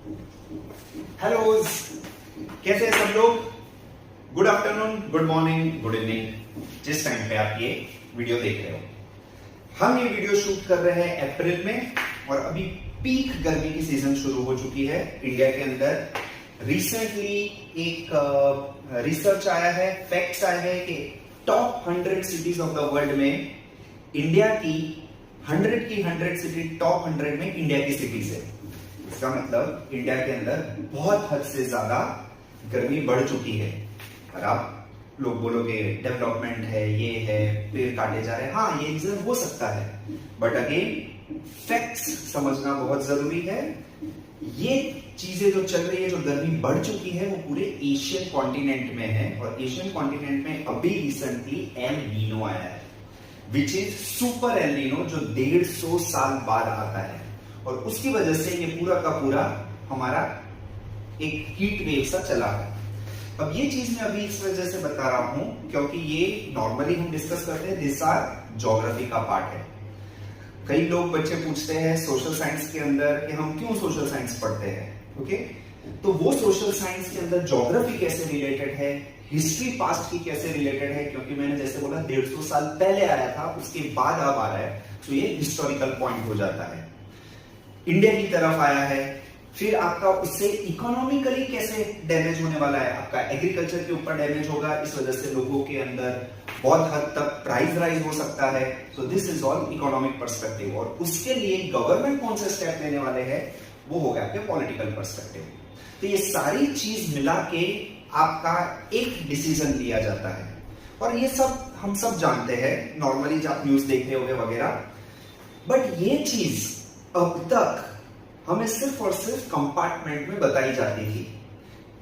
Hello, कैसे हैं सब लोग? Good afternoon, good morning, good evening, जिस टाइम पे आप ये वीडियो देख रहे हो। हम ये वीडियो शूट कर रहे हैं अप्रैल में और अभी पीक गर्मी की सीजन शुरू हो चुकी है इंडिया के अंदर। रिसेंटली एक रिसर्च आया है, फैक्ट्स आया है कि top 100 cities of the world में इंडिया की 100 सिटी, टॉप 100 में इंडिया की सिटीज है। इसका मतलब इंडिया के अंदर बहुत हद से ज्यादा गर्मी बढ़ चुकी है। और आप लोग बोलोगे डेवलपमेंट है, ये है, पेड़ काटे जा रहे हैं। हाँ, ये रीजन हो सकता है, बट अगेन फैक्ट्स समझना बहुत जरूरी है। ये चीजें जो चल रही है, जो गर्मी बढ़ चुकी है, वो पूरे एशियन कॉन्टिनेंट में है। और एशियन कॉन्टिनेंट में अभी रिसेंटली एल नीनो आया है, which is super El Nino, जो 150 साल बाद आता है। और उसकी वजह से ये पूरा का पूरा हमारा एक हीट वेव सा चला है। अब ये चीज मैं अभी इस वजह से बता रहा हूं क्योंकि ये नॉर्मली हम डिस्कस करते हैं, दिस आर ज्योग्राफी का पार्ट है। कई लोग बच्चे पूछते हैं सोशल साइंस के अंदर कि हम क्यों सोशल साइंस पढ़ते हैं। ओके, तो वो सोशल साइंस के अंदर ज्योग्राफी कैसे रिलेटेड है, हिस्ट्री पास्ट की कैसे रिलेटेड है, क्योंकि मैंने जैसे बोला 150 साल पहले आया था, उसके बाद अब आ रहा है, तो ये हिस्टोरिकल पॉइंट हो जाता है। इंडिया की तरफ आया है, फिर आपका उससे इकोनॉमिकली कैसे डैमेज होने वाला है, आपका एग्रीकल्चर के ऊपर डैमेज होगा, इस वजह से लोगों के अंदर बहुत हद तक प्राइस राइज हो सकता है। सो this is all economic perspective. और उसके लिए गवर्नमेंट कौन से स्टेप लेने वाले हैं, वो हो गया आपके पॉलिटिकल पर्सपेक्टिव। तो ये सारी चीज मिला के आपका एक डिसीजन लिया जाता है। और ये सब हम सब जानते हैं, नॉर्मली जब आप न्यूज देख रहे होंगे वगैरह, बट ये चीज अब तक हमें सिर्फ और सिर्फ कंपार्टमेंट में बताई जाती थी।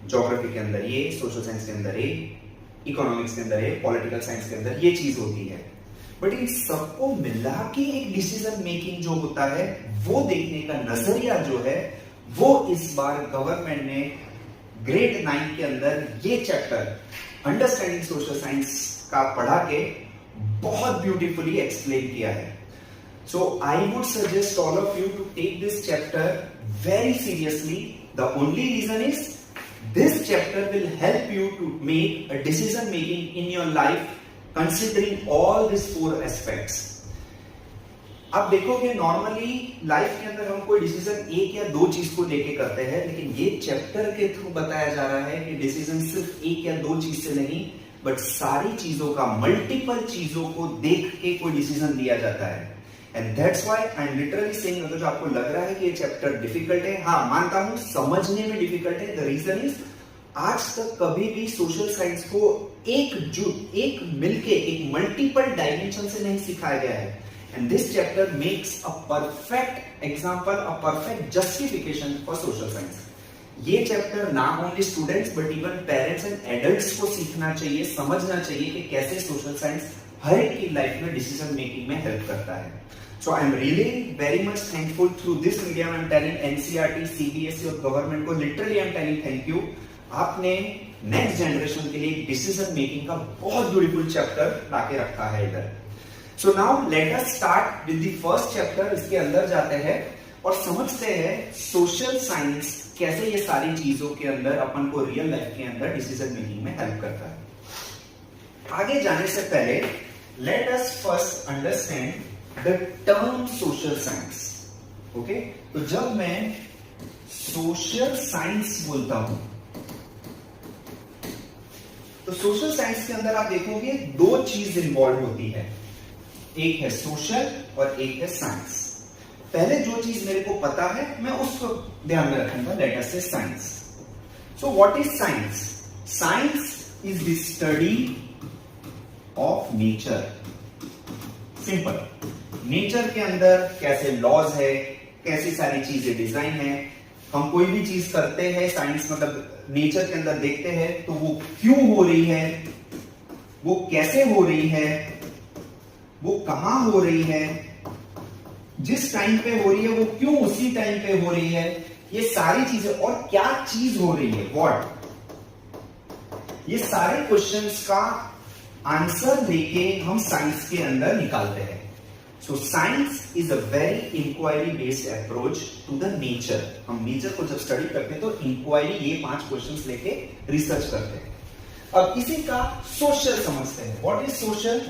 ज्योग्राफी के अंदर ये, सोशल साइंस के अंदर ये, इकोनॉमिक्स के अंदर ये, पॉलिटिकल साइंस के अंदर ये चीज होती है। बट इन सबको मिला के एक डिसीजन मेकिंग जो होता है, वो देखने का नजरिया जो है, वो इस बार गवर्नमेंट ने ग्रेड 9 के अंदर ये चैप्टर अंडरस्टैंडिंग सोशल साइंस का पढ़ा के बहुत ब्यूटीफुली एक्सप्लेन किया है। So I would suggest all of you to take this chapter very seriously. The only reason is this chapter will help you to make a decision making in your life considering all these 4 aspects. अब देखोगे normally life के अंदर हम कोई decision एक या दो चीज को लेके करते हैं, लेकिन ये चैप्टर के थ्रू बताया जा रहा है कि डिसीजन सिर्फ एक या दो चीज से नहीं, बट सारी चीजों का, मल्टीपल चीजों को देख के कोई डिसीजन लिया जाता है। And that's why I am literally saying, अगर जो आपको लग रहा है कि ये चैप्टर डिफिकल्ट है, हाँ मानता हूं, समझने में डिफिकल्ट है। द रीजन इज आज तक कभी भी सोशल साइंस को एक मिलके एक मल्टीपल डायमेंशन से नहीं सिखाया गया है। And this chapter makes a perfect example, a perfect justification for social science. ये चैप्टर ना only students but even parents and adults को सीखना चाहिए, समझना चाहिए कि कैसे सोशल साइंस हर एक की लाइफ में डिसीजन मेकिंग में हेल्प करता है। So I am really very much thankful through this medium I am telling NCERT, CBSE और गवर्नमेंट को literally I am telling thank you। आपने नेक्स्ट जनरेशन के लिए डिसीजन मेकिंग का बहुत ब्यूटीफुल चैप्टर लाके रखा है इधर। So now let us start with the first chapter। इसके अंदर जाते हैं और समझते हैं सोशल साइंस कैसे ये सारी चीजों के अंदर अपन को रियल लाइफ के अंदर डिसीजन मेकिंग में हेल्प करता है। आगे जाने से पहले let us first understand the term social science। Okay, तो जब मैं सोशल साइंस बोलता हूं, तो सोशल साइंस के अंदर आप देखोगे दो चीज इन्वॉल्व होती है, एक है सोशल और एक है साइंस। पहले जो चीज मेरे को पता है मैं उसको ध्यान में रखूंगा, लेट अस से science. So what is science? Science is the study of nature. Simple, nature के अंदर कैसे लॉज है, कैसी सारी चीजें डिजाइन है। हम कोई भी चीज करते हैं, साइंस मतलब नेचर के अंदर देखते हैं, तो वो क्यों हो रही है, वो कैसे हो रही है, वो कहां हो रही है, जिस टाइम पे हो रही है वो क्यों उसी टाइम पे हो रही है, ये सारी चीजें, और क्या चीज हो रही है, व्हाट, ये सारे क्वेश्चंस का आंसर देके हम साइंस के अंदर निकालते हैं। So science is a very inquiry based approach to the nature. हम नेचर को जब स्टडी करते हैं तो इंक्वायरी ये 5 क्वेश्चंस लेके रिसर्च करते हैं। अब इसी का सोशल समझते हैं। What is social?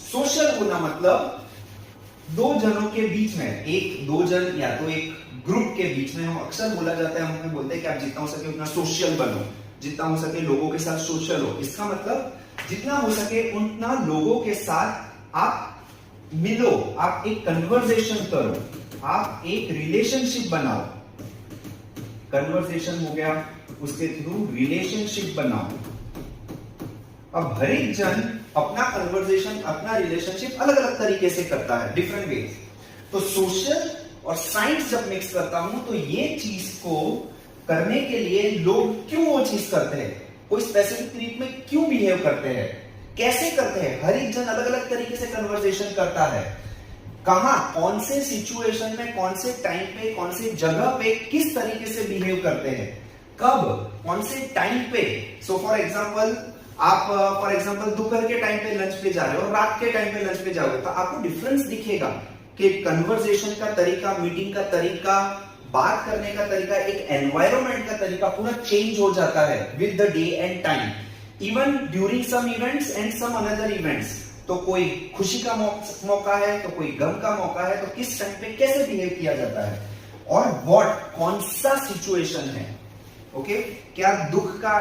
सोशल होना मतलब दो जनों के बीच में, एक दो जन या तो एक ग्रुप के बीच में, हम अक्सर बोला जाता है, हमें बोलते हैं कि आप जितना हो सके उतना सोशल बनो, जितना हो सके लोगों के साथ सोशल हो। इसका मतलब जितना हो सके उतना लोगों के साथ आप मिलो, आप एक कन्वर्सेशन करो, आप एक रिलेशनशिप बनाओ। कन्वर्सेशन हो गया, उसके थ्रू रिलेशनशिप बनाओ। अब हर एक जन अपना कन्वर्सेशन, अपना रिलेशनशिप अलग अलग तरीके से करता है, डिफरेंट वेज। तो सोशल और साइंस जब मिक्स करता हूं तो ये चीज को करने के लिए लोग क्यों वो चीज करते हैं, कोई स्पेसिफिक तरीके में क्यों बिहेव करते हैं, कैसे करते हैं, हर एक जन अलग अलग तरीके से कन्वर्सेशन करता है। कहां, कौन से सिचुएशन में, कौन से टाइम पे, कौन से जगह पे किस तरीके से बिहेव करते हैं, कब, कौन से टाइम पे। सो फॉर एग्जांपल आप दोपहर के टाइम पे लंच पे जा रहे हो और रात के टाइम पे लंच पे जाओगे तो आपको डिफरेंस दिखेगा कि कन्वर्सेशन का तरीका, मीटिंग का तरीका, बात करने का तरीका, एक एनवायरनमेंट का तरीका पूरा चेंज हो जाता है with the day and time. Even during some events and some another events. तो कोई खुशी का मौका है तो कोई गम का मौका है, तो किस टाइम पे कैसे बिहेव किया जाता है, और व्हाट, कौन सा सिचुएशन है। ओके, क्या दुख का,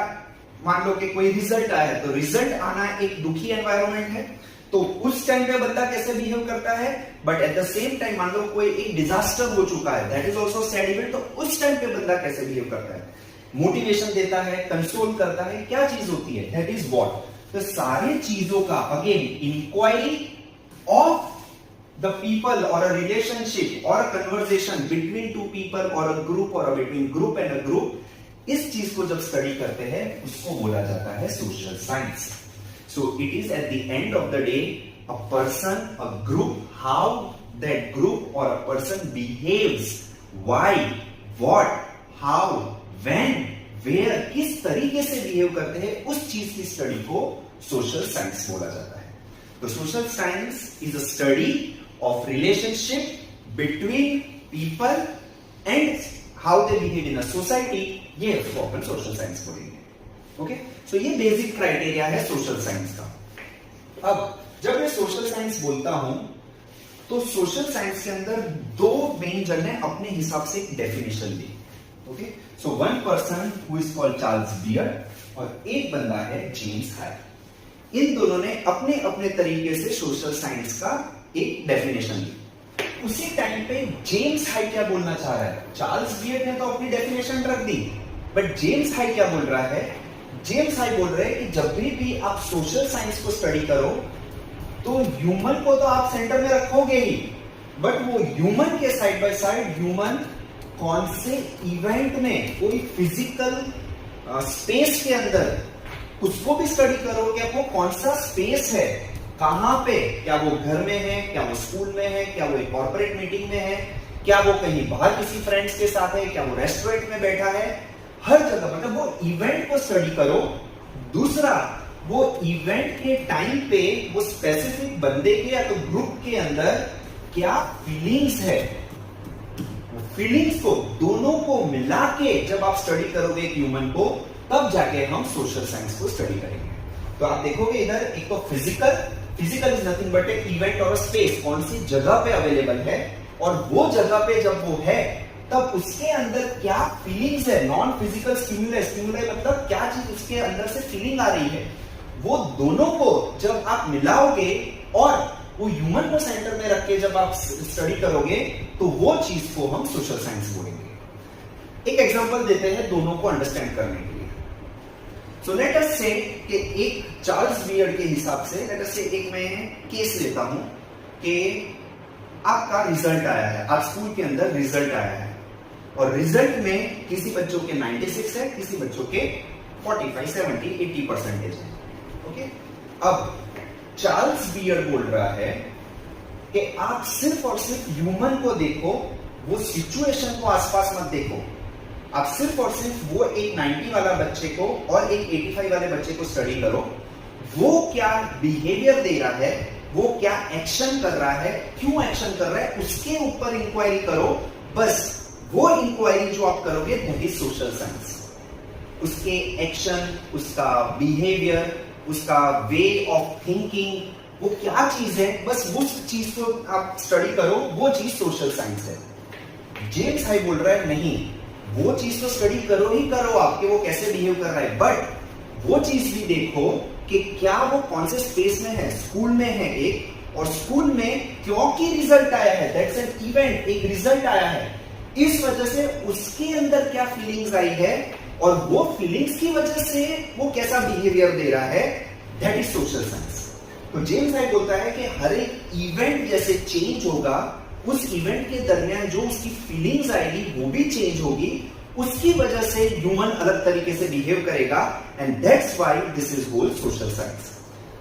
मान लो कि कोई रिजल्ट आया है तो रिजल्ट आना एक दुखी एनवायरनमेंट है, तो उस टाइम पे बंदा कैसे बिहेव करता है। But at the same time मान लो कोई एक डिजास्टर हो चुका है, that is also sad event, तो उस टाइम पे बंदा कैसे बिहेव करता है, मोटिवेशन देता है, कंसोल करता है, क्या चीज होती है, दैट इज व्हाट। तो सारी चीजों का again inquiry of the people और अ रिलेशनशिप और a conversation between two people और अ ग्रुप और between group and a group, इस चीज को जब स्टडी करते हैं उसको बोला जाता है social science. So it is at the end of the day a person, a group, how that group और a person behaves, why, what, how, when, where, किस तरीके से बिहेव करते हैं, उस चीज की स्टडी को सोशल साइंस बोला जाता है। तो social science is a study of relationship between people and how they behave in a society, ये उसको अपन सोशल साइंस बोलेंगे। ओके, सो ये बेसिक क्राइटेरिया है सोशल साइंस का। अब जब मैं सोशल साइंस बोलता हूं तो सोशल साइंस के अंदर दो मेन जन ने अपने हिसाब से एक definition the. Okay, so one person who is called Charles beard और एक बंदा है जेम्स हाई। इन दोनों ने अपने अपने तरीके से सोशल साइंस का एक डेफिनेशन दी। उसी टाइम पे जेम्स हाई क्या बोलना चाह रहा है, चार्ल्स बियर्ड ने तो अपनी डेफिनेशन रख दी, बट जेम्स हाई क्या बोल रहा है, जेम्स हाई बोल रहे हैं कि जब भी आप सोशल साइंस को स्टडी करो तो ह्यूमन को तो आप सेंटर में रखोगे ही, बट वो ह्यूमन के साइड बाय साइड ह्यूमन कौन से इवेंट में, कोई फिजिकल स्पेस के अंदर उसको भी स्टडी करो कि वो कौन सा स्पेस है, कहां पे, क्या वो घर में है, क्या वो स्कूल में है, क्या वो एक कॉर्पोरेट मीटिंग में है, क्या वो कहीं बाहर किसी फ्रेंड्स के साथ है, क्या वो रेस्टोरेंट में बैठा है, हर जगह मतलब वो इवेंट को स्टडी करो। दूसरा, वो इवेंट के टाइम पे वो स्पेसिफिक बंदे के या तो ग्रुप के अंदर क्या फीलिंग्स है, फीलिंग्स को दोनों को मिला के जब आप स्टडी करोगे एक ह्यूमन को, तब जाके हम सोशल साइंस को स्टडी करेंगे। तो आप देखोगे इधर एक तो physical is nothing but A event और स्पेस, कौन सी जगह पे अवेलेबल है, और वो जगह पे जब वो है तब उसके अंदर क्या फीलिंग्स है, नॉन फिजिकल स्टिमुलस मतलब क्या चीज उसके अंदर से फीलिंग आ रही है, वो दोनों को जब आप मिलाओगे और वो ह्यूमन को सेंटर में रख के जब आप स्टडी करोगे तो वो चीज को हम सोशल साइंस बोलेंगे। एक एग्जांपल देते हैं दोनों को अंडरस्टैंड करने के लिए। सो लेट अस से कि एक चार्ल्स बियर्ड के हिसाब से, लेट अस से एक मैं केस लेता हूं कि आपका रिजल्ट आया है, आज स्कूल के अंदर रिजल्ट आया है और रिजल्ट में किसी बच्चों के 96 है, किसी बच्चों के 45, 70, 80% है। ओके, अब चार्ल्स बियर्ड बोल रहा है कि आप सिर्फ और सिर्फ ह्यूमन को देखो, वो सिचुएशन को आसपास मत देखो। आप सिर्फ और सिर्फ वो एक 90 वाला बच्चे को और एक 85 वाले बच्चे को स्टडी करो, वो क्या बिहेवियर दे रहा है, वो क्या एक्शन कर रहा है, क्यों एक्शन कर रहा है, उसके ऊपर इंक्वायरी करो। बस वो इंक्वायरी जो आप करोगे दैट इज सोशल साइंस। उसके एक्शन, उसका बिहेवियर, उसका वे ऑफ थिंकिंग, वो क्या चीज है, बस उस चीज को आप स्टडी करो, वो चीज सोशल साइंस है। जेम्स हाई बोल रहा है नहीं, वो चीज तो स्टडी करो ही करो आप कि वो कैसे बिहेव कर रहा है, बट वो चीज भी देखो कि क्या वो कौन से स्पेस में है, स्कूल में है एक, और स्कूल में क्योंकि रिजल्ट आया है, दैट्स एन इवेंट, एक रिजल्ट आया है, इस वजह से उसके अंदर क्या फीलिंग्स आई है, और वो फीलिंग्स की वजह से वो कैसा बिहेवियर दे रहा है, दैट इज सोशल साइंस। तो जेम्स हाई बोलता है कि हर एक इवेंट जैसे चेंज होगा, उस इवेंट के दरमियान जो उसकी फीलिंग्स आएगी वो भी चेंज होगी, उसकी वजह से ह्यूमन अलग तरीके से बिहेव करेगा, and that's why this is whole social science.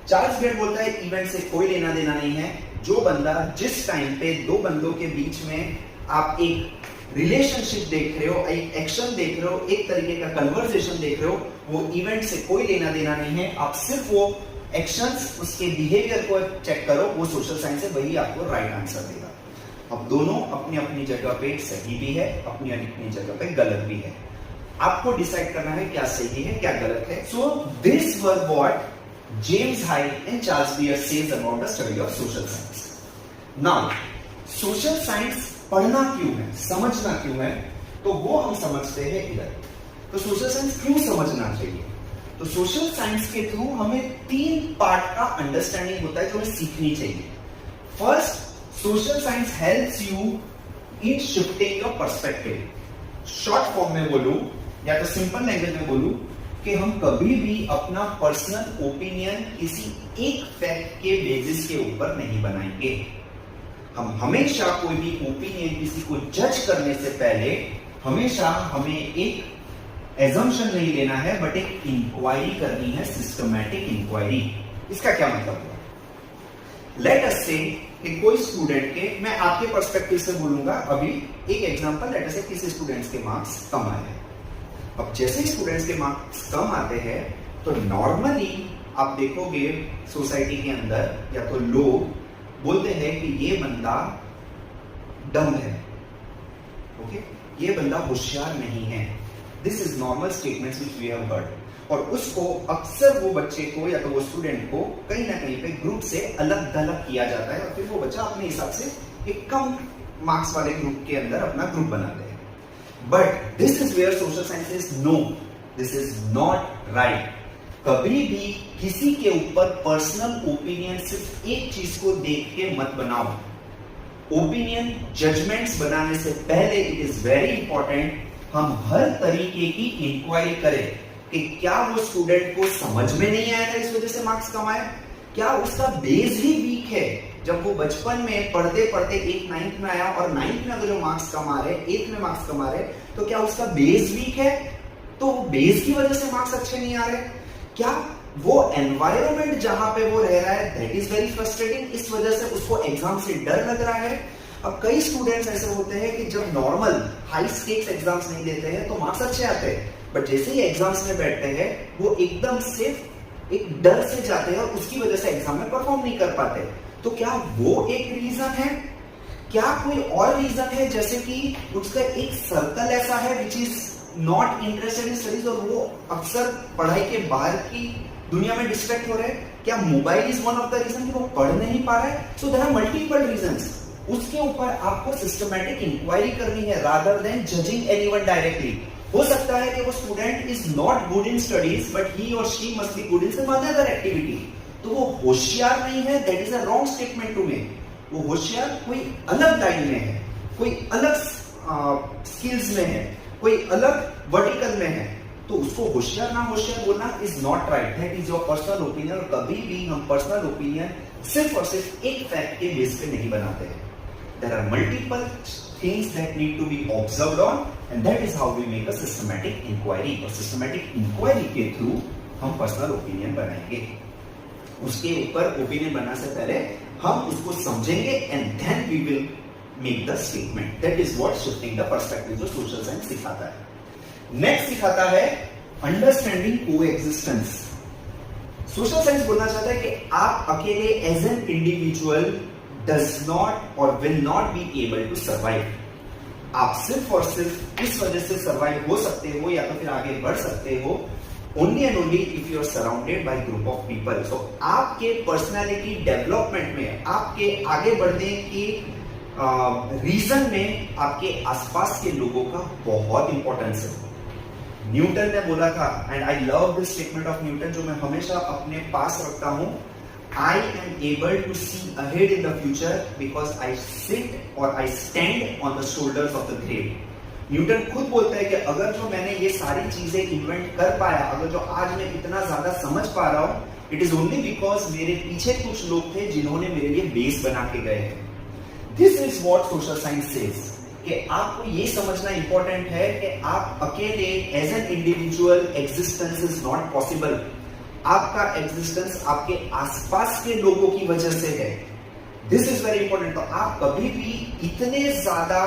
Charles Gate बोलता है इवेंट से कोई लेना देना नहीं है, जो बंदा जिस टाइम पे दो बंदों के बीच में आप एक रिलेशनशिप देख रहे हो, एक एक्शन देख रहे हो, एक तरीके का कन्वर्सेशन देख रहे हो, वो इवेंट से कोई लेना देना नहीं है, आप सिर्फ वो एक्शंस, उसके बिहेवियर को चेक करो, वो सोशल साइंस है, वही आपको राइट आंसर देगा। अब दोनों अपनी अपनी जगह पे सही भी है, अपनी अपनी जगह पे गलत भी है, आपको डिसाइड करना है क्या सही है क्या गलत है। So this were what James High and Charles Beer says about the study of social science. Now, social science पढ़ना क्यों है, समझना क्यों है, तो वो हम समझते हैं इधर। तो सोशल साइंस क्यों समझना चाहिए, तो सोशल साइंस के थ्रू हमें 3 पार्ट का अंडरस्टैंडिंग होता है जो हमें सीखनी चाहिए। First, social science helps you in shifting your perspective. Short form में बोलूं या तो सिंपल लैंग्वेज में बोलूं कि हम कभी भी अपना पर्सनल ओपिनियन किसी एक फैक्ट के बेसिस के ऊपर नहीं बनाएंगे। हम हमेशा कोई भी ओपिनियन किसी को जज करने से पहले हमेशा हमें एक एजम्पशन नहीं लेना है, बट एक इंक्वायरी करनी है, सिस्टमैटिक इंक्वायरी। इसका क्या मतलब हुआ, लेट अस से कि कोई स्टूडेंट के, मैं आपके पर्सपेक्टिव से बोलूंगा अभी एक एग्जांपल, लेट अस से किसी स्टूडेंट्स के मार्क्स कम आए हैं। अब जैसे स्टूडेंट्स के मार्क्स कम आते हैं तो नॉर्मली आप देखोगे सोसाइटी के अंदर या तो लोग बोलते हैं कि ये बंदा डम है, ओके, ये बंदा होशियार नहीं है। This is normal statements which we have heard, और उसको अक्सर वो बच्चे को या तो वो स्टूडेंट को कहीं ना कहीं पे ग्रुप से अलग थलग किया जाता है, और फिर वो बच्चा अपने हिसाब से एक कम मार्क्स वाले ग्रुप के अंदर अपना ग्रुप बनाते हैं। But this is where social science says no, this is not right. कभी भी किसी के ऊपर पर्सनल ओपिनियन सिर्फ एक चीज को देख के मत बनाओ। ओपिनियन, जजमेंट्स बनाने से पहले इट इज वेरी इंपॉर्टेंट हम हर तरीके की इंक्वायरी करें कि क्या वो स्टूडेंट को समझ में नहीं आया था इस वजह से मार्क्स कम आए, क्या उसका बेस ही वीक है, जब वो बचपन में पढ़ते पढ़ते एक 9th में आया और 9th में अगर जो मार्क्स कम आ रहे, 8th में मार्क्स कम आ रहे, तो क्या उसका बेस वीक है, तो बेस की वजह से मार्क्स अच्छे नहीं आ रहे, क्या वो एनवायरनमेंट जहां पे वो रह रहा है दैट इज वेरी फ्रस्ट्रेटिंग, इस वजह से उसको एग्जाम से डर लग रहा है। अब कई स्टूडेंट्स ऐसे होते हैं कि जब नॉर्मल हाई स्टेक्स एग्जाम्स नहीं देते हैं तो मार्क्स अच्छे आते हैं, बट जैसे ही एग्जाम्स में बैठते हैं वो एकदम से एक डर से जाते हैं और उसकी वजह से एग्जाम में परफॉर्म नहीं कर पाते। तो क्या वो एक रीजन है, क्या कोई और रीजन है, जैसे कि उसका एक सर्कल ऐसा है which is not interested in studies और वो अक्सर पढ़ाई के बाहर की दुनिया में डिस्ट्रैक्ट हो रहे हैं, क्या mobile is one of the reason कि वो पढ़ नहीं पा रहा है। So there are multiple reasons, उसके ऊपर आपको सिस्टमैटिक इंक्वायरी करनी है rather than judging anyone directly. हो सकता है कि वो student is not good in studies but he और she must be good in some other activity, तो वो होशियार नहीं है, that is a wrong statement to make. वो होशियार कोई अलग लाइन में है, कोई अलग स्किल्स में है, कोई अलग वर्टिकल में है, तो उसको होशियार ना होशियार बोलना is not right, that is your personal opinion. और कभी भी हम पर्सनल ओपिनियन सिर्फ और सिर्फ एक फैक्ट के बेस पे नहीं बनाते हैं। There are multiple things that need to be observed on and that is how we make a systematic inquiry, और systematic inquiry के थ्रू हम पर्सनल ओपिनियन बनाएंगे। उसके ऊपर ओपिनियन बनाने से पहले हम उसको समझेंगे and then we will make the statement. That is what shifting the perspective जो सोशल साइंस सिखाता है। नेक्स्ट सिखाता है अंडरस्टैंडिंग कोएग्जिस्टेंस। सोशल साइंस बोलना चाहता है कि आप अकेले as an individual does not और will not be able to survive. आप सिर्फ और सिर्फ इस वजह से सर्वाइव हो सकते हो या तो फिर आगे बढ़ सकते हो only and only if you are surrounded by group of people. So आपके पर्सनालिटी डेवलपमेंट में, आपके आगे बढ़ने की रीजन में आपके आसपास के लोगों का बहुत इंपॉर्टेंस है। न्यूटन ने बोला था, and I love this statement of Newton जो मैं हमेशा अपने पास रखता हूं, I am able to see ahead in the future because I sit or I stand on the shoulders of the great. Newton खुद बोलता है कि अगर जो मैंने ये सारी चीजें इन्वेंट कर पाया, अगर जो आज मैं इतना ज्यादा समझ पा रहा हूं, इट इज ओनली बिकॉज मेरे पीछे कुछ लोग थे जिन्होंने मेरे लिए बेस बना के गए हैं। This is what social science says, कि आपको ये समझना इंपॉर्टेंट है कि आप अकेले as an individual existence is not possible. आपका एग्जिस्टेंस आपके आसपास के लोगों की वजह से है। This is very important. तो आप कभी भी इतने ज्यादा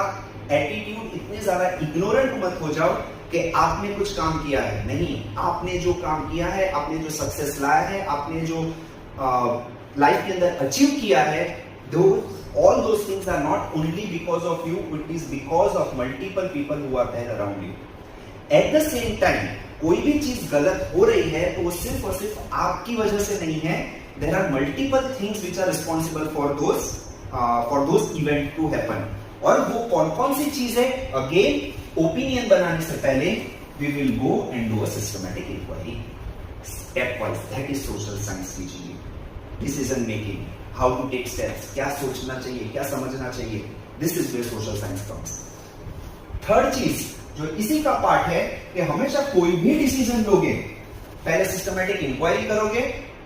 एटीट्यूड, इतने ज्यादा इग्नोरेंट मत हो जाओ कि आपने कुछ काम किया है। नहीं, आपने जो काम किया है, आपने जो सक्सेस लाया है, आपने जो लाइफ के अंदर अचीव किया है, all those things are not only because of you, it is because of multiple people who are there around you. At the same time, कोई भी चीज गलत हो रही है तो वो सिर्फ और सिर्फ आपकी वजह से नहीं है। There are multiple things which are responsible for those event to happen. और वो कौन कौन सी चीज है, अगेन ओपिनियन बनाने से पहले we will go and do a systematic inquiry, stepwise. That is social science teaching you decision making, how to take steps, क्या सोचना चाहिए, क्या समझना चाहिए. This is where social science comes. Third चीज जो इसी का पार्ट है कि हमेशा कोई भी डिसीजन लोगे, पहले सिस्टमैटिक इंक्वायरी करोगे,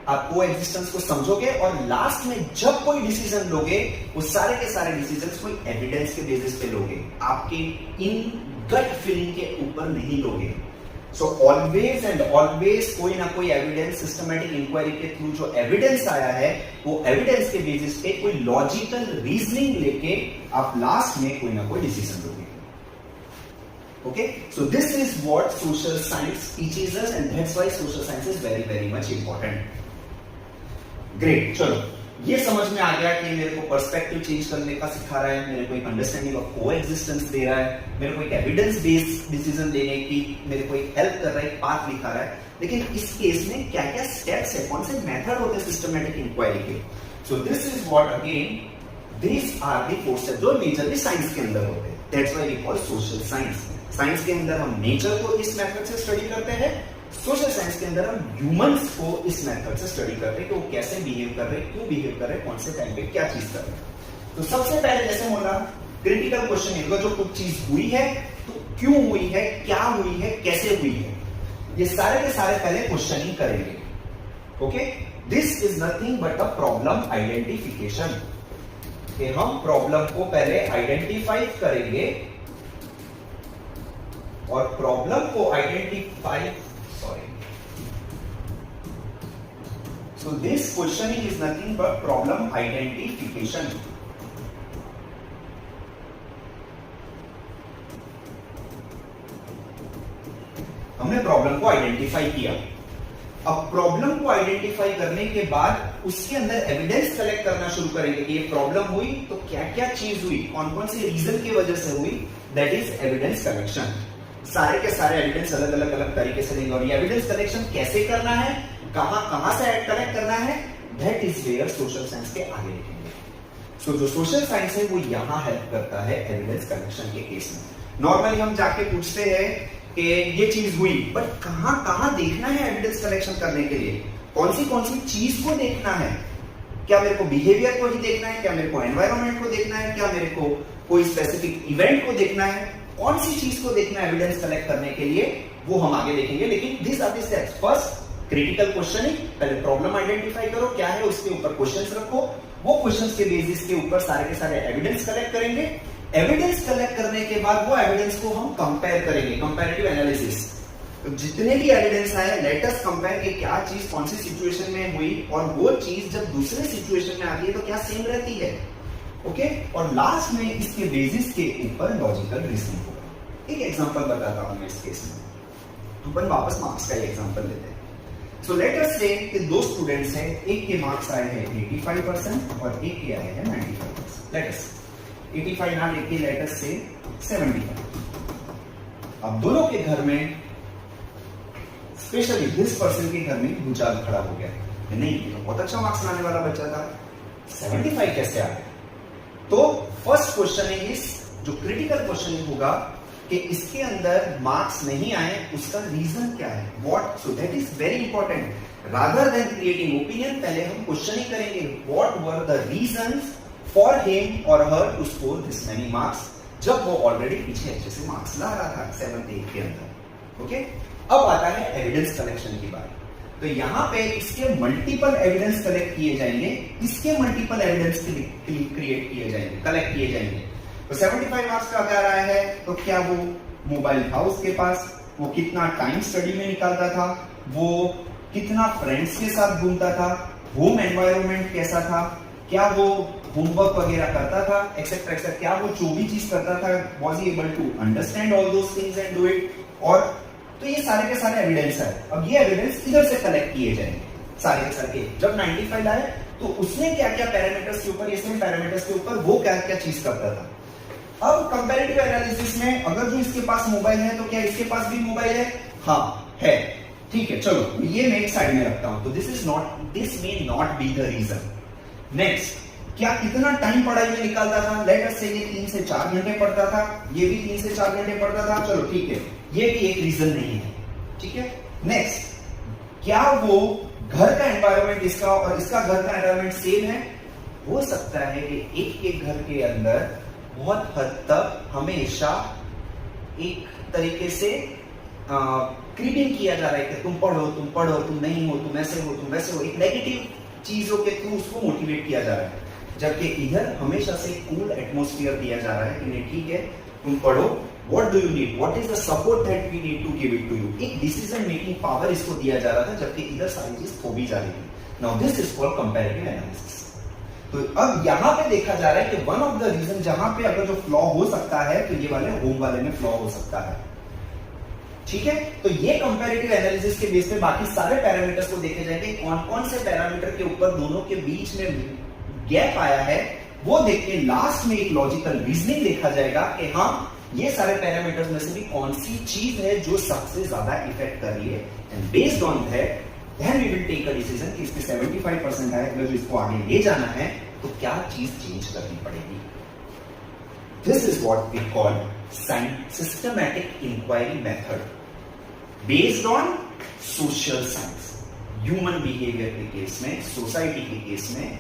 आप को एग्जिस्टेंस को समझोगे, और लास्ट में जब कोई डिसीजन लोगे वो सारे के सारे डिसीजंस कोई एविडेंस के बेसिस पे लोगे, आपके इन गट फीलिंग के ऊपर नहीं लोगे. सो ऑलवेज एंड ऑलवेज कोई ना कोई एविडेंस, सिस्टमैटिक इंक्वायरी के थ्रू जो एविडेंस आया है वो एविडेंस के बेसिस पे कोई लॉजिकल रीजनिंग लेके आप लास्ट में कोई ना कोई डिसीजन लोगे. Okay, so this is what social science teaches us, and that's why social science is very very much important. Great, चलो ये समझ में आ गया कि मेरे को पर्सपेक्टिव चेंज करने का सिखा रहा है, मेरे को एक अंडरस्टैंडिंग ऑफ कोएग्जिस्टेंस दे रहा है, मेरे को एक एविडेंस बेस्ड डिसीजन लेने की मेरे को एक हेल्प कर रहा है, एक पाथ दिखा रहा है. लेकिन इस केस में क्या क्या स्टेप्स है, कौन से मेथड होते हैं सिस्टमैटिक इंक्वायरी के. So this is what again this are the four steps जो मेजरली साइंस के अंदर होते हैं. That's why we call social science. Science के अंदर हम नेचर को इस मेथड से स्टडी करते हैं, सोशल साइंस के अंदर हम ह्यूमंस को इस मेथड से स्टडी करते हैं कि वो कैसे बिहेव कर रहे हैं, क्यों बिहेव कर रहे हैं, कौन से टाइम पे क्या चीज कर रहे हैं. तो सबसे पहले जैसे बोला क्रिटिकल क्वेश्चन है, जो कुछ चीज हुई है तो क्यों हुई है, क्या हुई है, कैसे हुई है, ये सारे के सारे पहले क्वेश्चनिंग करेंगे. Okay, this is nothing but a problem identification. हम प्रॉब्लम को पहले आइडेंटिफाई करेंगे और प्रॉब्लम को identify, so this questioning is nothing but problem identification. हमने प्रॉब्लम को आइडेंटिफाई किया. अब प्रॉब्लम को आइडेंटिफाई करने के बाद उसके अंदर एविडेंस कलेक्ट करना शुरू करेंगे कि ये प्रॉब्लम हुई तो क्या क्या चीज हुई, कौन कौन सी रीजन की वजह से हुई. That is evidence collection. सारे के सारे एविडेंस अलग अलग तरीके से देंगे. और ये एविडेंस कलेक्शन कैसे करना है, कहां से कलेक्ट करना है, that is where social science के आगे लिखेंगे. सो जो सोशल साइंस है वो यहां हेल्प करता है एविडेंस कलेक्शन के केस में. नॉर्मली हम जाके पूछते हैं कि ये चीज हुई, बट कहां देखना है एविडेंस कलेक्शन करने के लिए, कौन सी चीज को देखना है. क्या मेरे को बिहेवियर को ही देखना है, क्या मेरे को एनवायरमेंट को देखना है, क्या मेरे को कोई स्पेसिफिक इवेंट को देखना है, कौन सी चीज को देखना है एविडेंस कलेक्ट करने के लिए, वो हम आगे देखेंगे. लेकिन this are the steps. First critical questioning, पहले प्रॉब्लम आइडेंटिफाई करो क्या है, उसके ऊपर क्वेश्चंस रखो, वो क्वेश्चंस के बेसिस के ऊपर सारे के सारे एविडेंस कलेक्ट करेंगे. एविडेंस कलेक्ट करने के बाद वो एविडेंस को हम कंपेयर करेंगे, कंपैरेटिव एनालिसिस. तो जितने भी एविडेंस आए लेट अस कंपेयर कि क्या चीज कौन सी सिचुएशन में हुई और वो चीज जब दूसरे सिचुएशन में आती है तो क्या सेम रहती है. ओके, और लास्ट में इसके बेसिस के ऊपर लॉजिकल रीजनिंग होगा. एक एग्जांपल बताता हूं मैं इस केस में. अपन वापस मार्क्स का एग्जांपल लेते हैं. सो लेट अस से कि दो स्टूडेंट्स हैं, एक के मार्क्स आए हैं 85% और एक के आए हैं 95%। लेट अस 85 ना लेके लेट अस से 75। अब दोनों के घर में, स्पेशली दिस पर्सन के घर में भूचाल खड़ा हो गया, नहीं तो बहुत अच्छा मार्क्स लाने वाला बच्चा था, 75 कैसे आ गया? तो फर्स्ट क्वेश्चन इज, जो क्रिटिकल क्वेश्चन होगा कि इसके अंदर मार्क्स नहीं आए, उसका रीजन क्या है, what, so that is very important. Rather than creating opinion, पहले हम क्वेश्चन ही करेंगे what were the reasons for him और her to score this many marks, जब वो ऑलरेडी पीछे अच्छे से मार्क्स ला रहा था 7th 8th के अंदर। ओके, अब आता है एविडेंस कलेक्शन की बात। तो यहां पे इसके मल्टीपल एविडेंस कलेक्ट किए जाएंगे, इसके मल्टीपल एविडेंस क्रिएट किए जाएंगे, कलेक्ट किए जाएंगे। तो 75 मार्क्स का अगर आया है तो क्या वो मोबाइल था उसके पास, वो कितना टाइम स्टडी में निकालता था, वो कितना फ्रेंड्स के साथ घूमता था, होम एनवायरनमेंट कैसा था, क्या वो होमवर्क वगैरह करता था, एक्सेट्रा एक्सेट्रा, क्या वो जो भी चीज करता था was he able to understand all those things and do it. और तो ये सारे के सारे एविडेंस है। अब ये एविडेंस इधर से कलेक्ट किए जाएंगे सारे के सारे। जब 95 आए तो उसने क्या क्या पैरामीटर्स के ऊपर, ये सेम पैरामीटर्स के ऊपर वो क्या क्या चीज करता था। अब कंपैरेटिव एनालिसिस में अगर जो इसके पास मोबाइल है तो क्या इसके पास भी मोबाइल है? हाँ है, ठीक है, चलो ये मैं एक साइड में रखता हूं। तो this may not be the reason. Next, क्या कितना टाइम पढ़ाई में निकालता था? लेट अस से ये 3 से 4 घंटे पढ़ता था, ये भी 3 से 4 घंटे पढ़ता था, चलो ठीक है, ये भी एक रीजन नहीं है, ठीक है। नेक्स्ट, क्या वो घर का एनवायरनमेंट इसका और इसका घर का एनवायरनमेंट सेम है? हो सकता है कि एक के घर के अंदर बहुत हद तक हमेशा एक तरीके से क्रीपिंग किया जा रहा है कि तुम पढ़ो, तुम नहीं हो, तुम ऐसे हो, तुम वैसे हो, एक नेगेटिव चीजों के थ्रू उसको मोटिवेट किया जा रहा है। जबकि इधर हमेशा से कूल एटमॉस्फेयर दिया जा रहा है कि नहीं ठीक है, तुम पढ़ो, what do you need, what is the support that we need to give it to you. एक डिसीजन मेकिंग पावर इसको दिया जा रहा था, जबकि इधर सारी चीज खो भी जा रही थी। Now this is called comparative analysis. तो अब यहां पे देखा जा रहा है कि वन ऑफ द रीजन जहां पे अगर जो फ्लॉ हो सकता है तो ये वाले होम वाले में फ्लॉ हो सकता है, ठीक है। तो ये कंपैरेटिव एनालिसिस के बेस पे बाकी सारे पैरामीटर्स को देखे जाएंगे, कौन कौन से पैरामीटर के ऊपर दोनों के बीच में गैप आया है वो देख के लास्ट में एक लॉजिकल रीजनिंग देखा जाएगा कि हाँ ये सारे पैरामीटर्स में से भी कौन सी चीज है जो सबसे ज्यादा इफेक्ट कर रही है, and based on that then we will take a decision कि इसके 75% है, अगर इसको आगे ले जाना है तो क्या चीज चेंज करनी पड़ेगी। This is what we call systematic inquiry method based on social science, human behavior के केस में, सोसाइटी के केस में,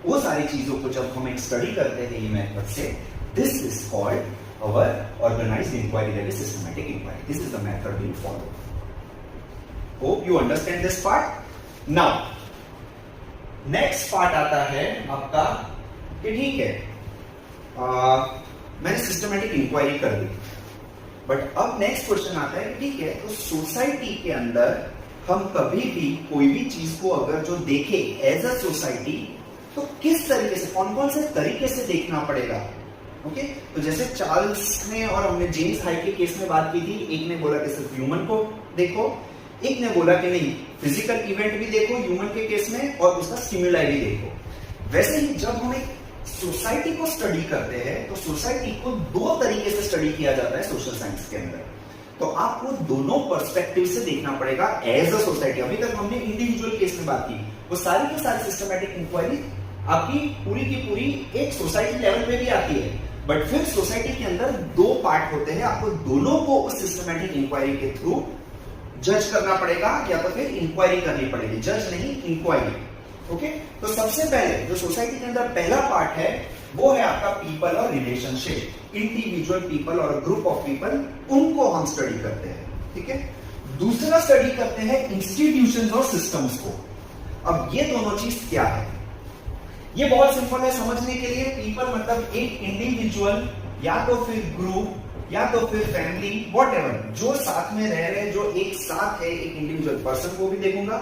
वो सारी चीजों को जब हम एक स्टडी करते हैं ये मेथड से, this is called our organized inquiry, that is systematic inquiry. This is the method we follow. Hope you understand this part. Now, next part आता है आपका कि ठीक है, मैंने सिस्टमैटिक इंक्वायरी कर दी, बट अब नेक्स्ट क्वेश्चन आता है कि ठीक है, तो सोसाइटी के अंदर हम कभी भी कोई भी चीज को अगर जो देखे एज अ सोसाइटी तो किस तरीके से, कौन कौन से तरीके से देखना पड़ेगा। ओके, तो जैसे चार्ल्स ने और हमने जेम्स हाइट के केस में बात की थी, एक ने बोला कि सिर्फ ह्यूमन को देखो, एक ने बोला कि नहीं फिजिकल इवेंट भी देखो ह्यूमन के केस में और उसका स्टिमुलाई भी देखो। वैसे ही जब हम एक सोसाइटी को स्टडी करते हैं तो सोसाइटी को दो तरीके से स्टडी किया जाता है सोशल साइंस के अंदर, तो आपको दोनों पर्सपेक्टिव से देखना पड़ेगा एज अ सोसाइटी। अभी तक हमने इंडिविजुअल केस में बात की, वो सारी की सारी सिस्टमैटिक इंक्वायरी आपकी पूरी की पूरी एक सोसाइटी लेवल पे भी आती है, बट फिर सोसाइटी के अंदर दो पार्ट होते हैं, आपको दोनों को उस सिस्टमैटिक इंक्वायरी के थ्रू जज करना पड़ेगा या तो फिर इंक्वायरी करनी पड़ेगी, जज नहीं इंक्वायरी। ओके, तो सबसे पहले जो सोसाइटी के अंदर पहला पार्ट है वो है आपका पीपल और रिलेशनशिप, इंडिविजुअल पीपल और ग्रुप ऑफ पीपल, उनको हम स्टडी करते हैं, ठीक है। दूसरा स्टडी करते हैं इंस्टीट्यूशंस और सिस्टम्स को। अब ये दोनों चीज क्या है, ये बहुत सिंपल है समझने के लिए। पीपल मतलब एक इंडिविजुअल या तो फिर ग्रुप या तो फिर फैमिली, व्हाटएवर, जो साथ में रह रहे हैं, जो एक साथ है, एक इंडिविजुअल पर्सन को भी देखूंगा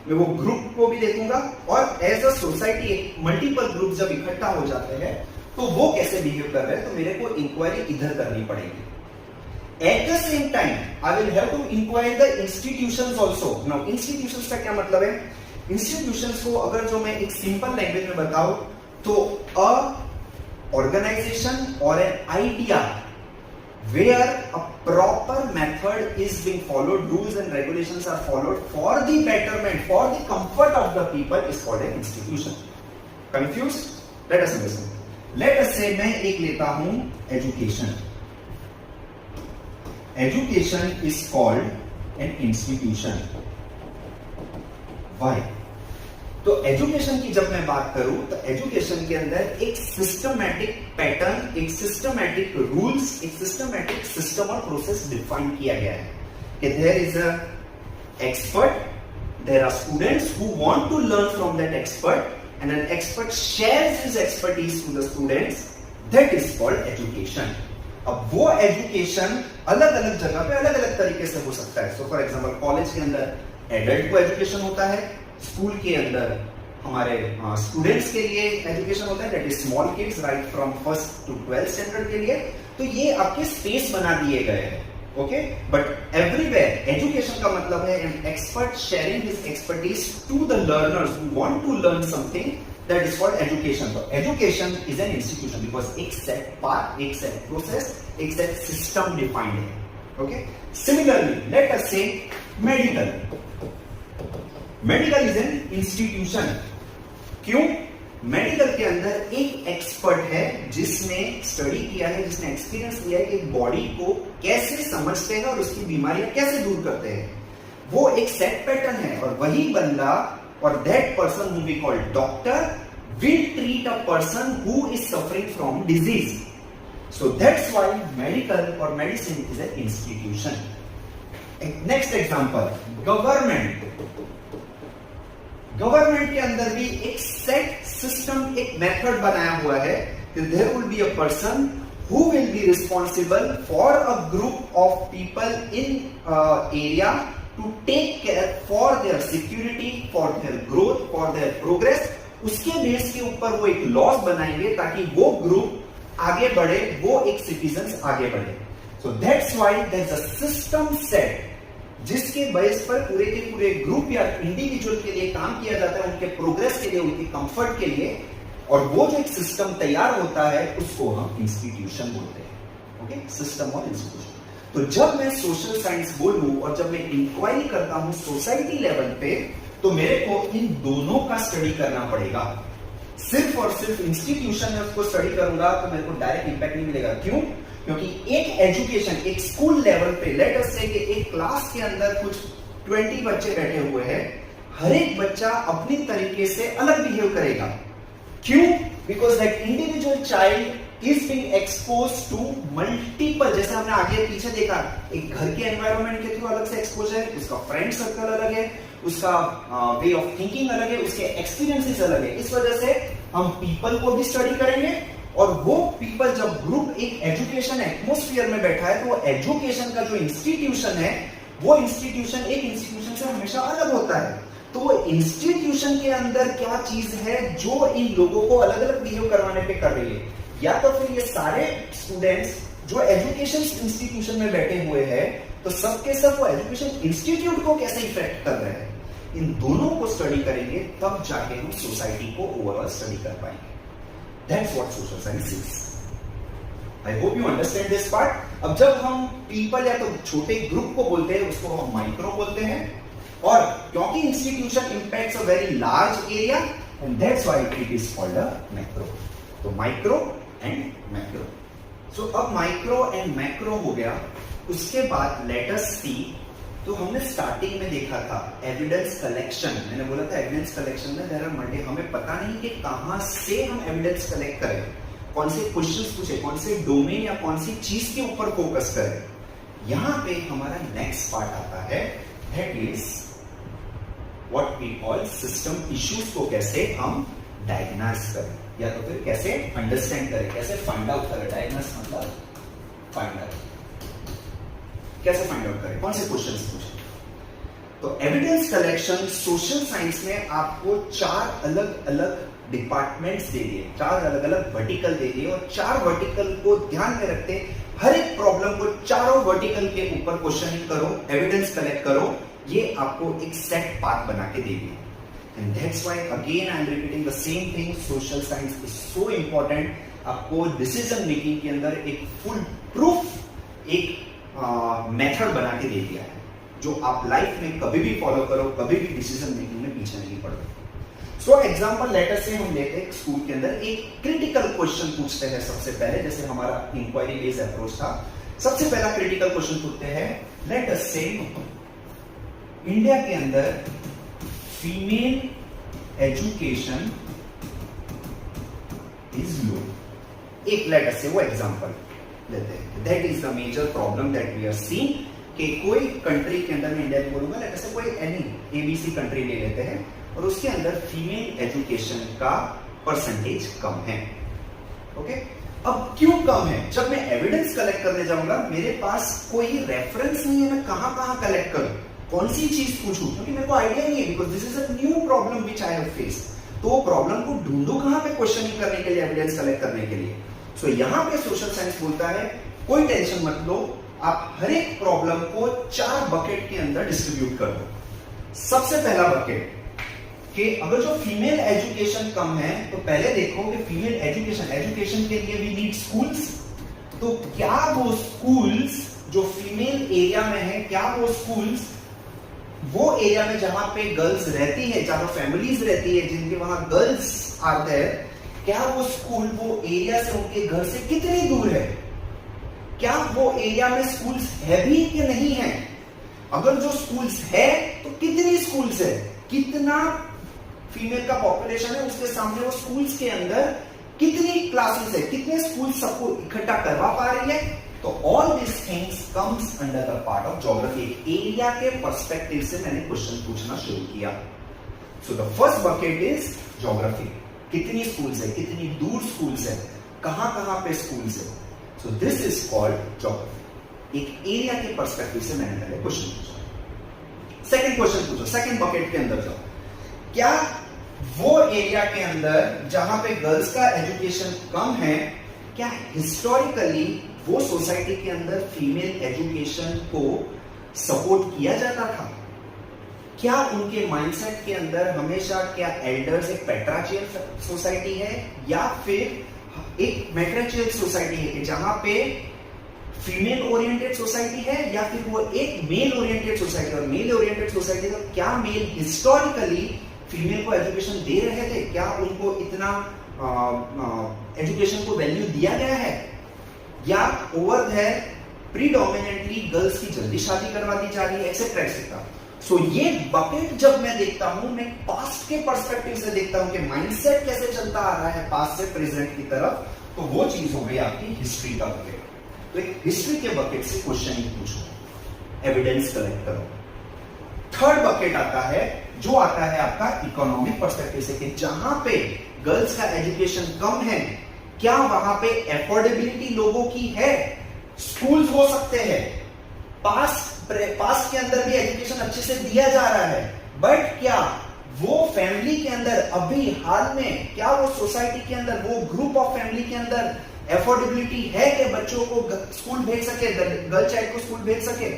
मैं, वो ग्रुप को भी देखूंगा, और एज अ सोसाइटी एक मल्टीपल ग्रुप जब इकट्ठा हो जाते हैं तो वो कैसे बिहेव कर रहे हैं, तो मेरे को इंक्वायरी इधर करनी पड़ेगी। At the same time, I will have to inquire the institutions also. Now, institutions का क्या मतलब है? Institutions को अगर जो मैं एक simple language में बताऊं, तो a organization or an idea where a proper method is being followed, rules and regulations are followed for the betterment, for the comfort of the people is called an institution. Confused? Let us understand. Let us say मैं एक लेता हूं education. Education is called an institution. Why? तो education की जब मैं बात करूं तो एजुकेशन के अंदर एक सिस्टमैटिक पैटर्न, एक सिस्टमैटिक रूल्स, एक सिस्टमैटिक सिस्टम और प्रोसेस डिफाइन किया गया है कि there is a expert, there are students who want to learn from that expert and an expert shares his expertise to the students. That is called education. अब वो education अलग अलग जगह पे अलग अलग तरीके से हो सकता है. सो फॉर एग्जांपल कॉलेज के अंदर एडल्ट को एजुकेशन होता है, स्कूल के अंदर हमारे स्टूडेंट्स के लिए एजुकेशन होता है, that is small kids right from first to 12th standard के लिए. तो ये आपके स्पेस बना दिए गए हैं. ओके, बट एवरीवेयर एजुकेशन का मतलब है an expert sharing his expertise to the learners who want to learn something. That is called education. So education is an institution because एक set path, एक set process, एक set system defined है. Okay. Similarly, let us say medical. Medical is an institution. क्यों? Medical के अंदर एक expert है जिसने स्टडी किया है, जिसने एक्सपीरियंस किया है कि बॉडी को कैसे समझते हैं और उसकी बीमारियां कैसे दूर करते हैं. वो एक सेट पैटर्न है और वही बंदा or that person whom we call doctor will treat a person who is suffering from disease. So that's why medical or medicine is an institution. Next example, government. Government के अंदर भी एक set system, एक method बनाया हुआ है कि there will be a person who will be responsible for a group of people in area to take care for their security, for their growth, for their progress. उसके base के ऊपर वो एक लॉज बनाएंगे ताकि वो ग्रुप आगे बढ़े, वो एक सिटीजन्स आगे बढ़े. So that's why there is a system set जिसके बेस पर पूरे के पूरे ग्रुप या इंडिविजुअल के लिए काम किया जाता है, उनके प्रोग्रेस के लिए, उनके कंफर्ट के लिए. और वो जो एक सिस्टम तैयार होता है उसको हम इंस्टीट्यूशन बोलते हैं. ओके, सिस्टम और इंस्टीट्यूशन. तो जब मैं सोशल साइंस बोलूं और जब मैं इंक्वायरी करता हूं सोसाइटी लेवल पे, तो मेरे को इन दोनों का स्टडी करना पड़ेगा. सिर्फ और सिर्फ इंस्टीट्यूशन में उसको स्टडी करूंगा तो मेरे को डायरेक्ट इंपैक्ट नहीं मिलेगा. क्यों? क्योंकि एक एजुकेशन, एक स्कूल लेवल पे लेट अस से कि एक क्लास के अंदर कुछ 20 बच्चे बैठे हुए हैं, हर एक बच्चा अपनी तरीके से अलग बिहेव करेगा. क्यों? Because that individual child is being exposed to multiple, जैसे हमने आगे पीछे देखा, एक घर के एनवायरनमेंट के थ्रू अलग से एक्सपोजर है, उसका फ्रेंड सर्कल अलग है, उसका वे ऑफ थिंकिंग अलग है, उसके एक्सपीरियंसेस अलग है. इस वजह से हम पीपल को भी स्टडी करेंगे और वो पीपल जब ग्रुप एक एजुकेशन एटमोस्फियर में बैठा है तो वो एजुकेशन का जो इंस्टीट्यूशन है वो इंस्टीट्यूशन एक इंस्टीट्यूशन से हमेशा अलग होता है. तो इंस्टीट्यूशन के अंदर क्या चीज है जो इन लोगों को अलग अलग बिहेव करवाने पे कर रही है, या तो फिर ये सारे स्टूडेंट्स जो एजुकेशन इंस्टीट्यूशन में बैठे हुए हैं तो सबके सब वो एजुकेशन इंस्टीट्यूट को कैसे इफेक्ट कर रहे हैं, इन दोनों को स्टडी करेंगे तब जाके हम सोसाइटी को ओवरऑल स्टडी कर पाएंगे. That's what social science is. I hope you understand this part. अब जब हम पीपल या तो छोटे ग्रुप को बोलते हैं उसको हम माइक्रो बोलते हैं, और क्योंकि institution impacts a very large area and that's why it is called a macro. तो माइक्रो एंड मैक्रो. सो अब माइक्रो एंड मैक्रो हो गया. उसके बाद लेट अस सी, तो हमने स्टार्टिंग में देखा था एविडेंस कलेक्शन. मैंने बोला था एविडेंस कलेक्शन में देयर आर मल्टी, हमें पता नहीं कि कहां से हम एविडेंस कलेक्ट करें, कौन से क्वेश्चंस पूछे, कौन से डोमेन या कौन सी चीज के ऊपर फोकस करें. यहां पे हमारा नेक्स्ट पार्ट आता है, that is what we call system issues को कैसे हम डायग्नोस करें या तो फिर कैसे अंडरस्टैंड करें, कैसे फाइंड आउट करें. डायग्नोस मतलब फाइंड आउट, कैसे फाइंड आउट करें, कौन से क्वेश्चंस पूछें. तो एविडेंस कलेक्शन सोशल साइंस में आपको 4 अलग अलग डिपार्टमेंट्स दे दिए, 4 अलग अलग वर्टिकल दे दिए, और 4 वर्टिकल को ध्यान में रखते हर एक प्रॉब्लम को चारों वर्टिकल के ऊपर क्वेश्चनिंग करो, एविडेंस कलेक्ट करो, ये आपको एक सेट पाथ बना के देगी। And that's why again I am repeating the same thing, social science is so important. आपको डिसीजन मेकिंग के अंदर एक फुल प्रूफ एक मेथड बना के दे दिया है, जो आप लाइफ में कभी भी फॉलो करो, कभी भी डिसीजन मेकिंग में पीछे नहीं पड़ो। सो एग्जाम्पल लेटर से हम लेते हैं स्कूल के अंदर एक क्रिटिकल क्वेश्चन पूछते हैं। सबसे पहले जैसे हमारा इंक्वायरी बेस्ड अप्रोच था, सबसे पहला क्रिटिकल क्वेश्चन पूछते हैं, लेट अस से इंडिया के अंदर फीमेल एजुकेशन इज लो। एक लेटर से वो एग्जांपल लेते हैं, that is the major problem that we are seeing, कि कोई कंट्री के अंदर में, इंडिया में बोलूंगा, लेटर से कोई एनी एबीसी कंट्री ले लेते हैं और उसके अंदर फीमेल एजुकेशन का परसेंटेज कम है। ओके, अब क्यों कम है? जब मैं एविडेंस कलेक्ट करने जाऊंगा, मेरे पास कोई रेफरेंस नहीं है, मैं कहां कहां कलेक्ट करूं, कौन सी चीज पूछूं, क्योंकि मेरे को आइडिया नहीं है, because this is a new problem which I have faced. तो प्रॉब्लम को ढूंढो कहां पे क्वेश्चनिंग करने के लिए, एविडेंस कलेक्ट करने के लिए। सो यहां पे सोशल साइंस बोलता है कोई टेंशन मत लो, आप हर एक प्रॉब्लम को 4 बकेट के अंदर डिस्ट्रीब्यूट कर दो। सबसे पहला बकेट कि अगर जो फीमेल एजुकेशन कम है, तो पहले देखो कि फीमेल एजुकेशन के लिए भी नीड स्कूल्स। तो क्या वो स्कूल्स जो फीमेल एरिया में है, क्या वो स्कूल्स वो एरिया में जहां पे गर्ल्स रहती है, जहां फैमिलीज रहती है, जिनके वहां गर्ल्स आते हैं, क्या वो स्कूल वो एरिया से, उनके घर से कितनी दूर है? क्या वो एरिया में स्कूल्स है भी कि नहीं है? अगर जो स्कूल्स है तो कितनी स्कूल्स है, कितना फीमेल का पॉपुलेशन है, उसके सामने वो स्कूल्स के अंदर कितनी क्लासेस है, कितने स्कूल्स सबको इकट्ठा करवा पा रही है। तो all this things comes under the part of geography. Area के पर्सपेक्टिव से मैंने क्वेश्चन पूछना शुरू किया। So the first bucket is geography, कितनी स्कूल्स है, कितनी दूर स्कूल्स है, कहां कहां पे स्कूल्स है। सो दिस इज कॉल्ड ज्योग्राफी। एक एरिया के पर्सपेक्टिव से मैंने पहले क्वेश्चन पूछा। सेकंड क्वेश्चन पूछो, सेकंड बकेट के अंदर जाओ, क्या वो एरिया के अंदर जहां पे गर्ल्स का एजुकेशन कम है, क्या हिस्टोरिकली वो सोसाइटी के अंदर फीमेल एजुकेशन को सपोर्ट किया जाता था? क्या उनके माइंडसेट के अंदर हमेशा, क्या एल्डर्स एक पैट्रियार्चियल सोसाइटी है या फिर एक मैट्रियार्चियल सोसाइटी है, कि जहां पे फीमेल ओरिएंटेड सोसाइटी है, या फिर वो एक मेल ओरिएंटेड सोसाइटी? और मेल ओरिएंटेड सोसाइटी तो क्या मेल हिस्टोरिकली फीमेल को एजुकेशन दे रहे थे? क्या उनको इतना एजुकेशन को वैल्यू दिया गया है, या ओवर देयर प्रीडोमिनेंटली गर्ल्स की जल्दी शादी करवा दी जा रही है, एक्सेट्रा एक्सेट्रा। सो ये बकेट जब मैं देखता हूं, मैं पास्ट के पर्सपेक्टिव से देखता हूं कि माइंडसेट कैसे चलता आ रहा है पास्ट से प्रेजेंट की तरफ, तो वो चीज हो गई आपकी हिस्ट्री का बकेट। तो एक हिस्ट्री के बकेट से क्वेश्चन पूछो, एविडेंस कलेक्ट करो। थर्ड बकेट आता है, जो आता है आपका इकोनॉमिक पर्सपेक्टिव से, कि जहां पे गर्ल्स का एजुकेशन कम है, क्या वहां पे एफोर्डेबिलिटी लोगों की है? स्कूल्स हो सकते हैं, पास्ट के अंदर भी एजुकेशन अच्छे से दिया जा रहा है, बट क्या वो फैमिली के अंदर अभी हाल में, क्या वो सोसाइटी के अंदर, वो ग्रुप ऑफ फैमिली के अंदर एफोर्डेबिलिटी है कि बच्चों को स्कूल भेज सके, गर्ल चाइल्ड को स्कूल भेज सके?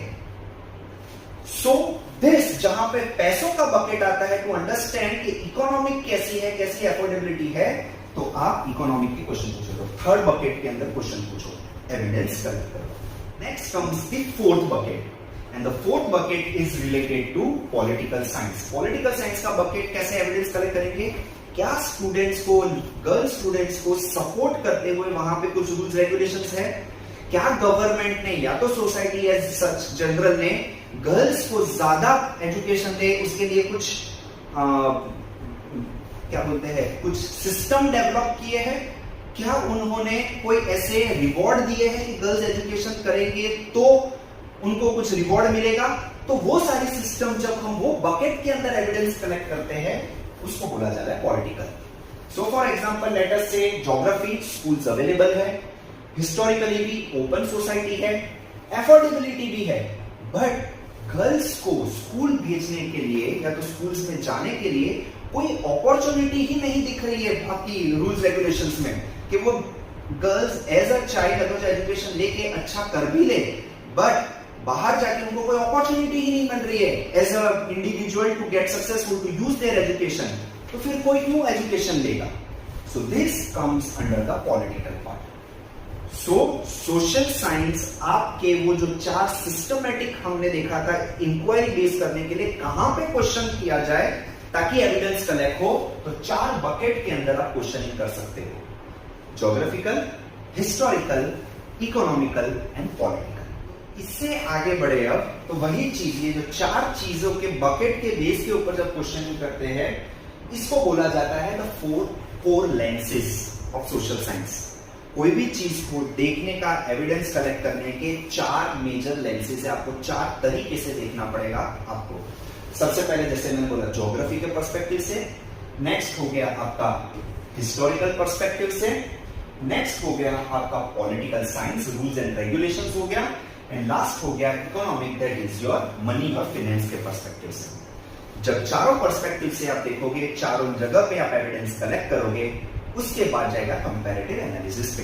सो दिस, जहां पे पैसों का बकेट आता है, टू अंडरस्टैंड कि इकोनॉमिक कैसी है, कैसी एफोर्डेबिलिटी है, तो आप इकोनॉमिक के क्वेश्चन पूछो। तो थर्ड बकेट के अंदर क्वेश्चन पूछो, एविडेंस कलेक्ट करो। Next comes the fourth bucket, and the fourth bucket is related to political science. Political science का बकेट कैसे एविडेंस कलेक्ट करेंगे? क्या स्टूडेंट्स को, गर्ल स्टूडेंट्स को सपोर्ट करते हुए वहां पे कुछ रूल्स रेगुलेशंस है? क्या गवर्नमेंट ने या तो सोसाइटी एज सच जनरल ने गर्ल्स को ज्यादा एजुकेशन दे, उसके लिए कुछ क्या बोलते हैं, कुछ सिस्टम डेवलप किए हैं? क्या उन्होंने कोई ऐसे रिवॉर्ड दिए हैं कि गर्ल्स एजुकेशन करेंगे तो उनको कुछ रिवॉर्ड मिलेगा? तो वो सारी सिस्टम जब हम वो बकेट के अंदर एविडेंस कलेक्ट करते हैं, उसको बोला जा रहा है political. So for example let us से ज्योग्राफी, स्कूल्स अवेलेबल है, हिस्टोरिकली भी ओपन सोसाइटी है, एफोर्डेबिलिटी भी है, बट गर्ल्स को स्कूल भेजने के लिए या तो स्कूल्स में जाने के लिए कोई अपॉर्चुनिटी ही नहीं दिख रही है आपकी रूल्स रेगुलेशंस में, कि वो गर्ल्स एज अ चाइल्ड अगर जो एजुकेशन लेके अच्छा कर भी ले, बट बाहर जाके उनको कोई अपॉर्चुनिटी ही नहीं मिल रही है as a individual to get successful to use their education, तो फिर कोई क्यों एजुकेशन लेगा? So this comes under the political part. So social science आपके वो जो 4 सिस्टमेटिक हमने देखा था इंक्वायरी बेस करने के लिए कहां पे क्वेश्चन किया जाए ताकि एविडेंस कलेक्ट हो, तो 4 बकेट के अंदर आप क्वेश्चनिंग कर सकते हो, geographical, historical, economical and political. इससे आगे बढ़े अब तो वही चीज, ये जो 4 चीजों के बकेट के बेस के ऊपर जब क्वेश्चनिंग करते हैं, इसको बोला जाता है the 4 core lenses of social science. कोई भी चीज को देखने का, एविडेंस कलेक्ट करने के 4 मेजर लेंसेज है, आपको 4 तरीके से देखना पड़ेगा आपको। सबसे पहले जैसे मैंने बोला ज्योग्राफी के पर्सपेक्टिव से, नेक्स्ट हो गया आपका हिस्टोरिकल पर्सपेक्टिव से, नेक्स्ट हो गया आपका political science, rules and regulations हो गया, एंड लास्ट हो गया economic, that is your money और फाइनेंस के पर्सपेक्टिव से। जब चारों पर्सपेक्टिव से आप देखोगे, चारों जगह पे आप एविडेंस कलेक्ट करोगे, उसके बाद जाएगा कंपैरेटिव एनालिसिस पे।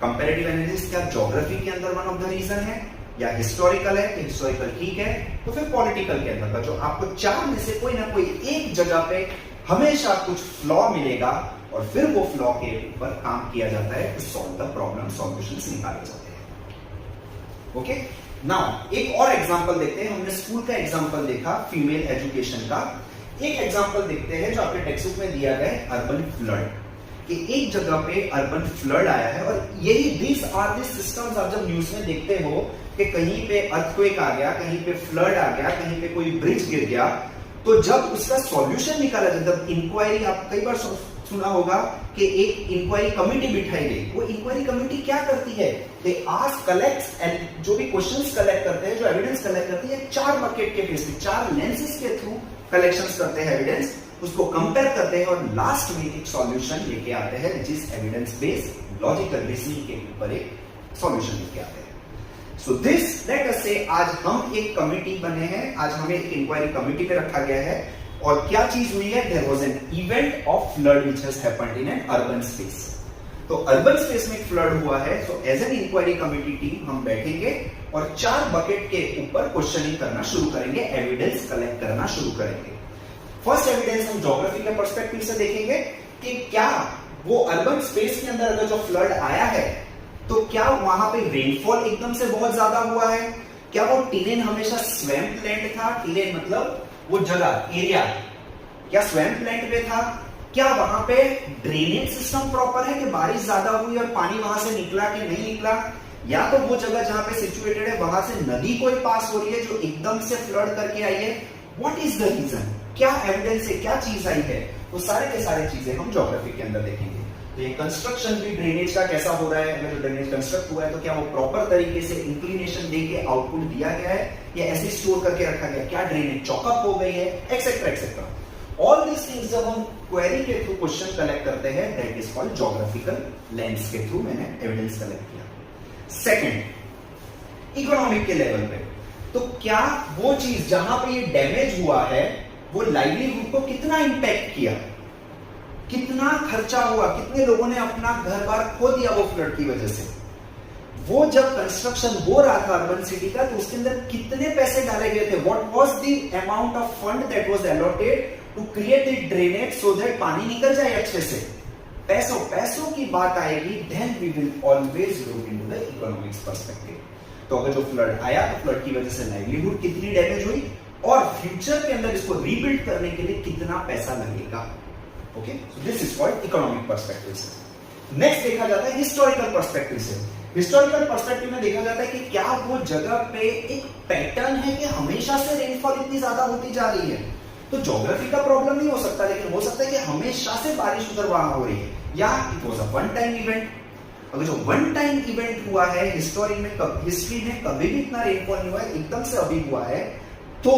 कंपैरेटिव एनालिसिस क्या ज्योग्राफी के अंदर वन ऑफ द रीजन है, या हिस्टोरिकल है कि हिस्टोरिकल ठीक है, तो फिर पॉलिटिकल के अंदर का जो आपको 4 में से कोई ना कोई एक जगह पे हमेशा कुछ फ्लॉ मिलेगा, और फिर वो फ्लॉ के ऊपर काम किया जाता है to solve the problem, solutions निकाले जाते हैं। ओके, नाउ एक और एग्जांपल देखते हैं। हमने स्कूल का एग्जांपल देखा, फीमेल एजुकेशन का। एक एग्जांपल देखते हैं जो आपके टेक्स्ट बुक में दिया गया है, अर्बन फ्लड, कि एक जगह पे अर्बन फ्लड आया है, और यही दिस आर द सिस्टम्स आप जब न्यूज में देखते हो कि कहीं पे अर्थक्वेक आ गया, कहीं पे फ्लड आ गया, कहीं पे कोई ब्रिज गिर गया, तो जब उसका सॉल्यूशन निकाला जाता है, इंक्वायरी, आप कई बार सुना होगा कि एक इंक्वायरी कमेटी बिठाई गई। वो इंक्वायरी कमेटी क्या करती है? दे आस्क, कलेक्ट्स, एंड जो भी क्वेश्चंस कलेक्ट करते हैं, जो एविडेंस कलेक्ट करती है, 4 बकेट के बेस पे, 4 लेंसेज के थ्रू कलेक्शंस करते हैं एविडेंस, उसको कंपेयर करते हैं, और लास्ट में एक सॉल्यूशन लेके आते हैं, जिस एविडेंस बेस्ड लॉजिकल रीजनिंग के ऊपर एक सॉल्यूशन लेके आते हैं। सो दिस, लेट अस से आज हम एक कमिटी बने हैं, आज हमें एक इंक्वायरी कमिटी पे रखा गया है, और क्या चीज हुई है? There was an event of flood which has happened in an urban space. तो अर्बन स्पेस में एक फ्लड हुआ है, so as an inquiry committee team हम बैठेंगे और 4 बकेट के ऊपर क्वेश्चनिंग करना शुरू करेंगे, एविडेंस कलेक्ट करना शुरू करेंगे। फर्स्ट एविडेंस हम ज्योग्राफी के पर्सपेक्टिव से देखेंगे कि क्या वो अर्बन स्पेस के अंदर अगर जो फ्लड आया है, तो क्या वहां पे रेनफॉल एकदम से बहुत ज्यादा हुआ है? क्या वो टेरेन हमेशा स्वैम्प लैंड था? टेरेन मतलब वो जगह, एरिया, क्या स्वैम्प लैंड पे था? क्या वहां पे ड्रेनेज सिस्टम प्रॉपर है कि बारिश ज्यादा हुई और पानी वहां से निकला कि नहीं निकला? या तो वो जगह जहां पे सिचुएटेड है वहां से नदी कोई पास हो रही है जो एकदम से फ्लड करके आई है? What is the reason? क्या एविडेंस है, क्या चीज आई है? वो सारे के सारे चीजें हम ज्योग्राफी के अंदर देखेंगे। तो ये कंस्ट्रक्शन भी ड्रेनेज का कैसा हो रहा है, अगर ड्रेनेज कंस्ट्रक्ट हुआ है तो क्या वो प्रॉपर तरीके से इंक्लिनेशन देके आउटपुट दिया गया है या ऐसे स्टोर करके रखा गया? क्या ड्रेनेज चॉकअप हो गई है, etcetera etcetera. All these things जब हम क्वेरी के थ्रू क्वेश्चन कलेक्ट करते हैं, that is called geographical lens के थ्रू मैंने एविडेंस कलेक्ट किया। सेकंड, इकोनॉमिक के लेवल पे, तो क्या वो चीज जहां पे ये डैमेज हुआ है वो लाइवलीहुड को कितना इंपैक्ट किया, कितना खर्चा हुआ, कितने लोगों ने अपना घर बार खो दिया वो फ्लड की वजह से? वो जब कंस्ट्रक्शन हो रहा था अर्बन सिटी का, तो उसके अंदर कितने पैसे डाले गए थे? What was the amount of fund that was allotted to create the drainage so that पानी निकल जाए अच्छे से? पैसों की बात आएगी, then we will always look into the economics perspective. तो अगर जो फ्लड आया तो फ्लड की वजह से लाइवलीहुड कितनी डैमेज हुई, और फ्यूचर के अंदर इसको रीबिल्ड करने के लिए कितना पैसा लगेगा। Okay, so this is called economic perspective से। नेक्स्ट देखा जाता है हिस्टोरिकल पर्सपेक्टिव से। हिस्टोरिकल पर्सपेक्टिव में देखा जाता है कि क्या वो जगह पे एक पैटर्न है कि हमेशा से रेनफॉल इतनी ज्यादा होती जा रही है? तो ज्योग्राफी का प्रॉब्लम नहीं हो सकता, लेकिन हो सकता है कि हमेशा से बारिश उधर वहां हो रही है, या it was a one time event. अगर जो वन टाइम इवेंट हुआ है, हिस्ट्री में कभी भी इतना रेनफॉल नहीं हुआ है, एकदम से अभी हुआ है, तो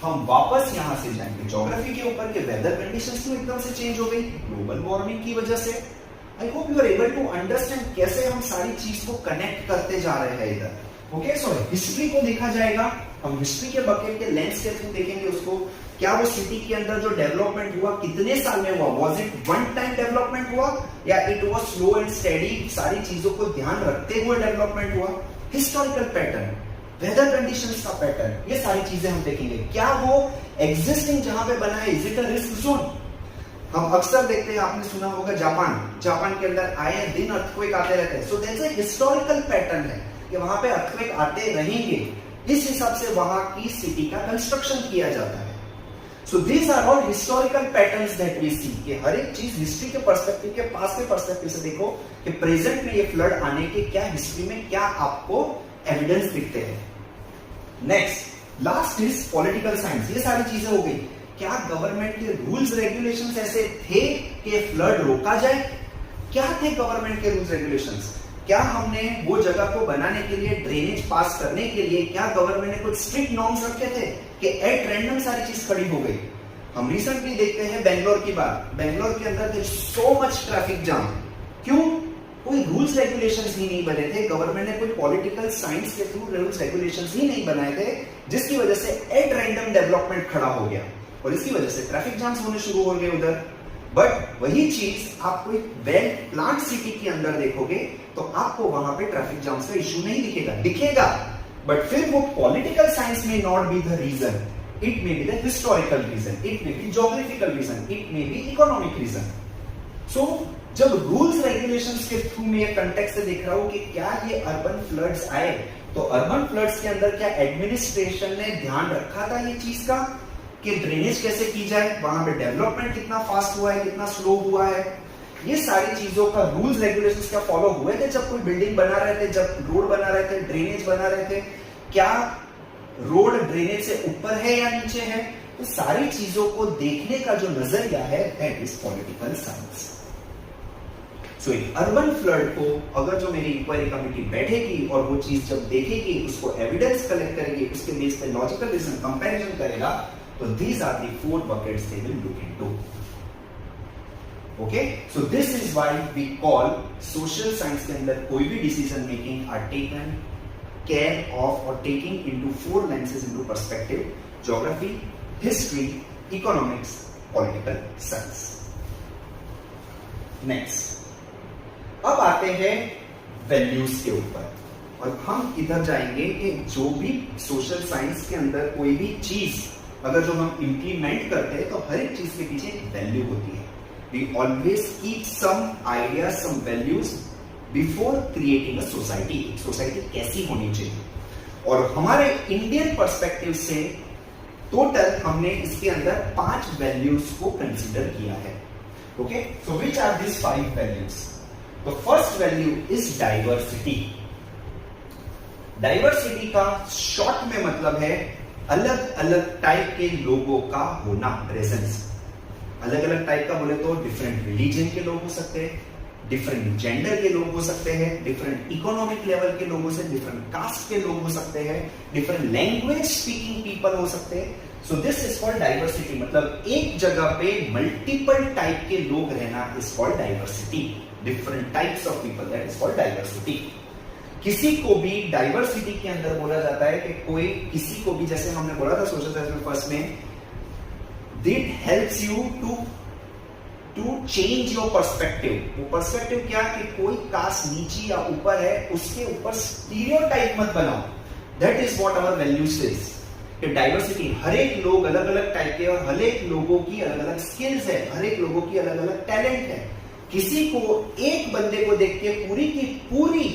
हम वापस यहां से जाएंगे ज्योग्राफी के ऊपर के वेदर कंडीशंस क्यों एकदम से चेंज हो गई, ग्लोबल वार्मिंग की वजह से। I hope you are able to understand कैसे हम सारी चीज को कनेक्ट करते जा रहे हैं इधर। ओके, सो हिस्ट्री को देखा जाएगा, हम हिस्ट्री के बकेट के लेंस के थ्रू देखेंगे उसको, क्या वो सिटी के अंदर जो डेवलपमेंट हुआ कितने साल में हुआ, was it one time development हुआ या it was slow and steady, सारी चीजों को ध्यान रखते हुए डेवलपमेंट हुआ, हिस्टोरिकल पैटर्न, वेदर कंडीशंस का पैटर्न, ये सारी चीजें हम देखेंगे। क्या वो एग्जिस्टिंग जहां पे बना है, is it a risk zone? हम अक्सर देखते हैं, आपने सुना होगा जापान के अंदर आए दिन अर्थक्वेक आते रहते हैं, so there is a historical pattern है कि वहां पे अर्थक्वेक आते रहेंगे, इस हिसाब से वहां की सिटी का कंस्ट्रक्शन किया जाता है। So these are all historical patterns that we see, कि हर एक चीज हिस्ट्री के पर्सपेक्टिव के पास के पर्सपेक्टिव से देखो कि प्रेजेंट में ये फ्लड आने के क्या हिस्ट्री में क्या आपको एविडेंस दिखते हैं। Next last is political science. ये सारी चीजें हो गई, क्या गवर्नमेंट के रूल्स रेगुलेशंस ऐसे थे कि फ्लड रोका जाए? क्या थे गवर्नमेंट के रूल्स रेगुलेशंस? क्या हमने वो जगह को बनाने के लिए, ड्रेनेज पास करने के लिए, क्या गवर्नमेंट ने कुछ स्ट्रिक्ट नॉर्म्स रखे थे कि एट रैंडम सारी चीज खड़ी हो गई? हम रिसेंटली देखते हैं बेंगलोर की बात, बेंगलोर के अंदर सो मच ट्रैफिक जाम, क्यों? कोई रूल्स रेगुलेशंस ही नहीं बने थे, गवर्नमेंट ने कोई पॉलिटिकल साइंस के थ्रू रूल्स रेगुलेशंस ही नहीं बनाए थे, जिसकी वजह से एट रैंडम डेवलपमेंट खड़ा हो गया और इसकी वजह से ट्रैफिक जाम्स होने शुरू हो गए उधर। बट वही चीज आप कोई वेल प्लान्ड सिटी के अंदर देखोगे तो आपको वहां पे ट्रैफिक जाम्स का इशू नहीं दिखेगा, बट फिर वो पॉलिटिकल साइंस में not be the reason, it may be the historical reason, it may be geographical reason, it may be economic reason. So जब रूल्स रेगुलेशंस के थ्रू में ये कंटेक्स्ट से देख रहा हूं कि क्या ये अर्बन फ्लड्स आए, तो अर्बन फ्लड्स के अंदर क्या एडमिनिस्ट्रेशन ने ध्यान रखा था ये चीज का कि ड्रेनेज कैसे की जाए, वहां पे डेवलपमेंट कितना फास्ट हुआ है, कितना स्लो हुआ है, ये सारी चीजों का रूल्स रेगुलेशंस क्या फॉलो हुए थे जब कोई बिल्डिंग बना रहे थे, जब रोड बना रहे थे, ड्रेनेज बना रहे थे, क्या रोड ड्रेनेज से ऊपर है या नीचे है? तो सारी चीजों को देखने का जो नजरिया है that is political science. So urban flood को अगर जो मेरी इंक्वायरी कमेटी बैठेगी और वो चीज जब देखेगी, उसको एविडेंस कलेक्ट करेगी, उसके बेस पे लॉजिकल रीजन कंपैरिजन करेगा, तो these are the 4 buckets they will look into. Okay, so this is why we call social science के अंदर कोई भी decision making are taken care of or taking into 4 lenses into perspective: geography, history, economics, political science. Next, अब आते हैं values के ऊपर और हम इधर जाएंगे कि जो भी social science के अंदर कोई भी चीज अगर जो हम इंप्लीमेंट करते हैं तो हर एक चीज के पीछे एक वैल्यू होती है। We always keep some idea, some values before creating a society. Society कैसी होनी चाहिए, और हमारे इंडियन पर्सपेक्टिव से टोटल हमने इसके अंदर 5 वैल्यूज को कंसीडर किया है। Okay, so which are this 5 values? The first value is diversity. Diversity का शॉर्ट में मतलब है अलग अलग टाइप के लोगों का होना, प्रेजेंस। अलग अलग टाइप का बोले तो डिफरेंट रिलीजन के लोग हो सकते हैं, डिफरेंट जेंडर के लोग हो सकते हैं, डिफरेंट इकोनॉमिक लेवल के लोगों से, डिफरेंट कास्ट के लोग हो सकते हैं, डिफरेंट लैंग्वेज स्पीकिंग पीपल हो सकते हैं। सो दिस इज कॉल्ड डाइवर्सिटी। मतलब एक जगह पे मल्टीपल टाइप के लोग रहना is called diversity. Different types of people, that is called diversity. किसी को भी डाइवर्सिटी के अंदर बोला जाता है कि कोई किसी को भी, जैसे हमने बोला था सोशल साइंस में फर्स्ट में, it helps you to change your perspective. वो पर्सपेक्टिव क्या कि कोई कास्ट नीचे या ऊपर है उसके ऊपर स्टीरियोटाइप मत बनाओ। That is what our values is कि डाइवर्सिटी, हर एक लोग अलग अलग टाइप के और हर एक लोगों की अलग अलग स्किल्स है, हर एक लोगों की अलग अलग टैलेंट है। किसी को, एक बंदे को देख के पूरी की पूरी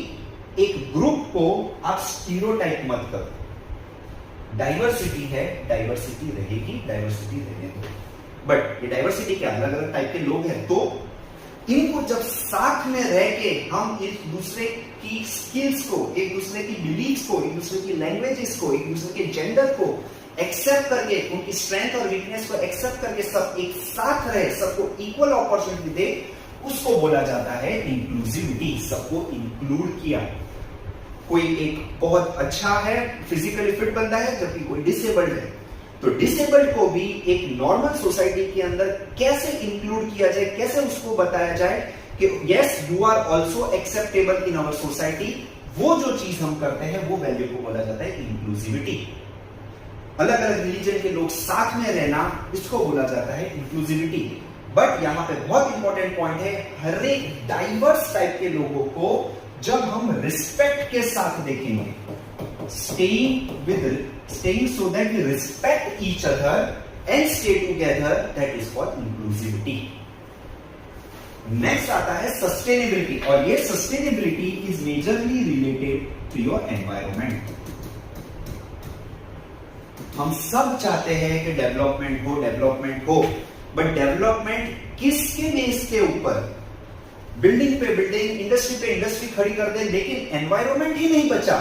एक ग्रुप को आप स्टीरियोटाइप मत करो। डाइवर्सिटी है, डाइवर्सिटी रहेगी, डाइवर्सिटी रहने दो। बट ये डाइवर्सिटी क्या, अलग अलग टाइप के लोग हैं, तो इनको जब साथ में रह के हम एक दूसरे की स्किल्स को, एक दूसरे की बिलीफ्स को, एक दूसरे की लैंग्वेजेस को, एक दूसरे के जेंडर को एक्सेप्ट करके, उनकी स्ट्रेंथ और वीकनेस को एक्सेप्ट करके सब एक साथ रहे, सबको इक्वल अपॉर्चुनिटी दे, उसको बोला जाता है इंक्लूसिविटी। सबको इंक्लूड किया। कोई एक बहुत अच्छा है, फिजिकली फिट बंदा है, जबकि कोई डिसेबल्ड है, तो डिसेबल्ड को भी एक नॉर्मल सोसाइटी के अंदर कैसे इंक्लूड किया जाए, कैसे उसको बताया जाए कि yes you are also acceptable in our society. वो जो चीज हम करते हैं वो वैल्यू को बोला जाता है इंक्लूसिविटी। अलग अलग रिलीजन के लोग साथ में रहना, इसको बोला जाता है इंक्लूसिविटी। बट यहां पे बहुत इंपॉर्टेंट पॉइंट है, हर एक डाइवर्स टाइप के लोगों को जब हम रिस्पेक्ट के साथ देखेंगे, staying so that we respect each other and stay together, that is called inclusivity. Next आता है सस्टेनेबिलिटी, और ये sustainability is majorly related to your environment. हम सब चाहते हैं कि डेवलपमेंट हो, बट डेवलपमेंट किसके बेस के ऊपर? बिल्डिंग पे बिल्डिंग, इंडस्ट्री पे इंडस्ट्री खड़ी कर दे, लेकिन एनवायरमेंट ही नहीं बचा,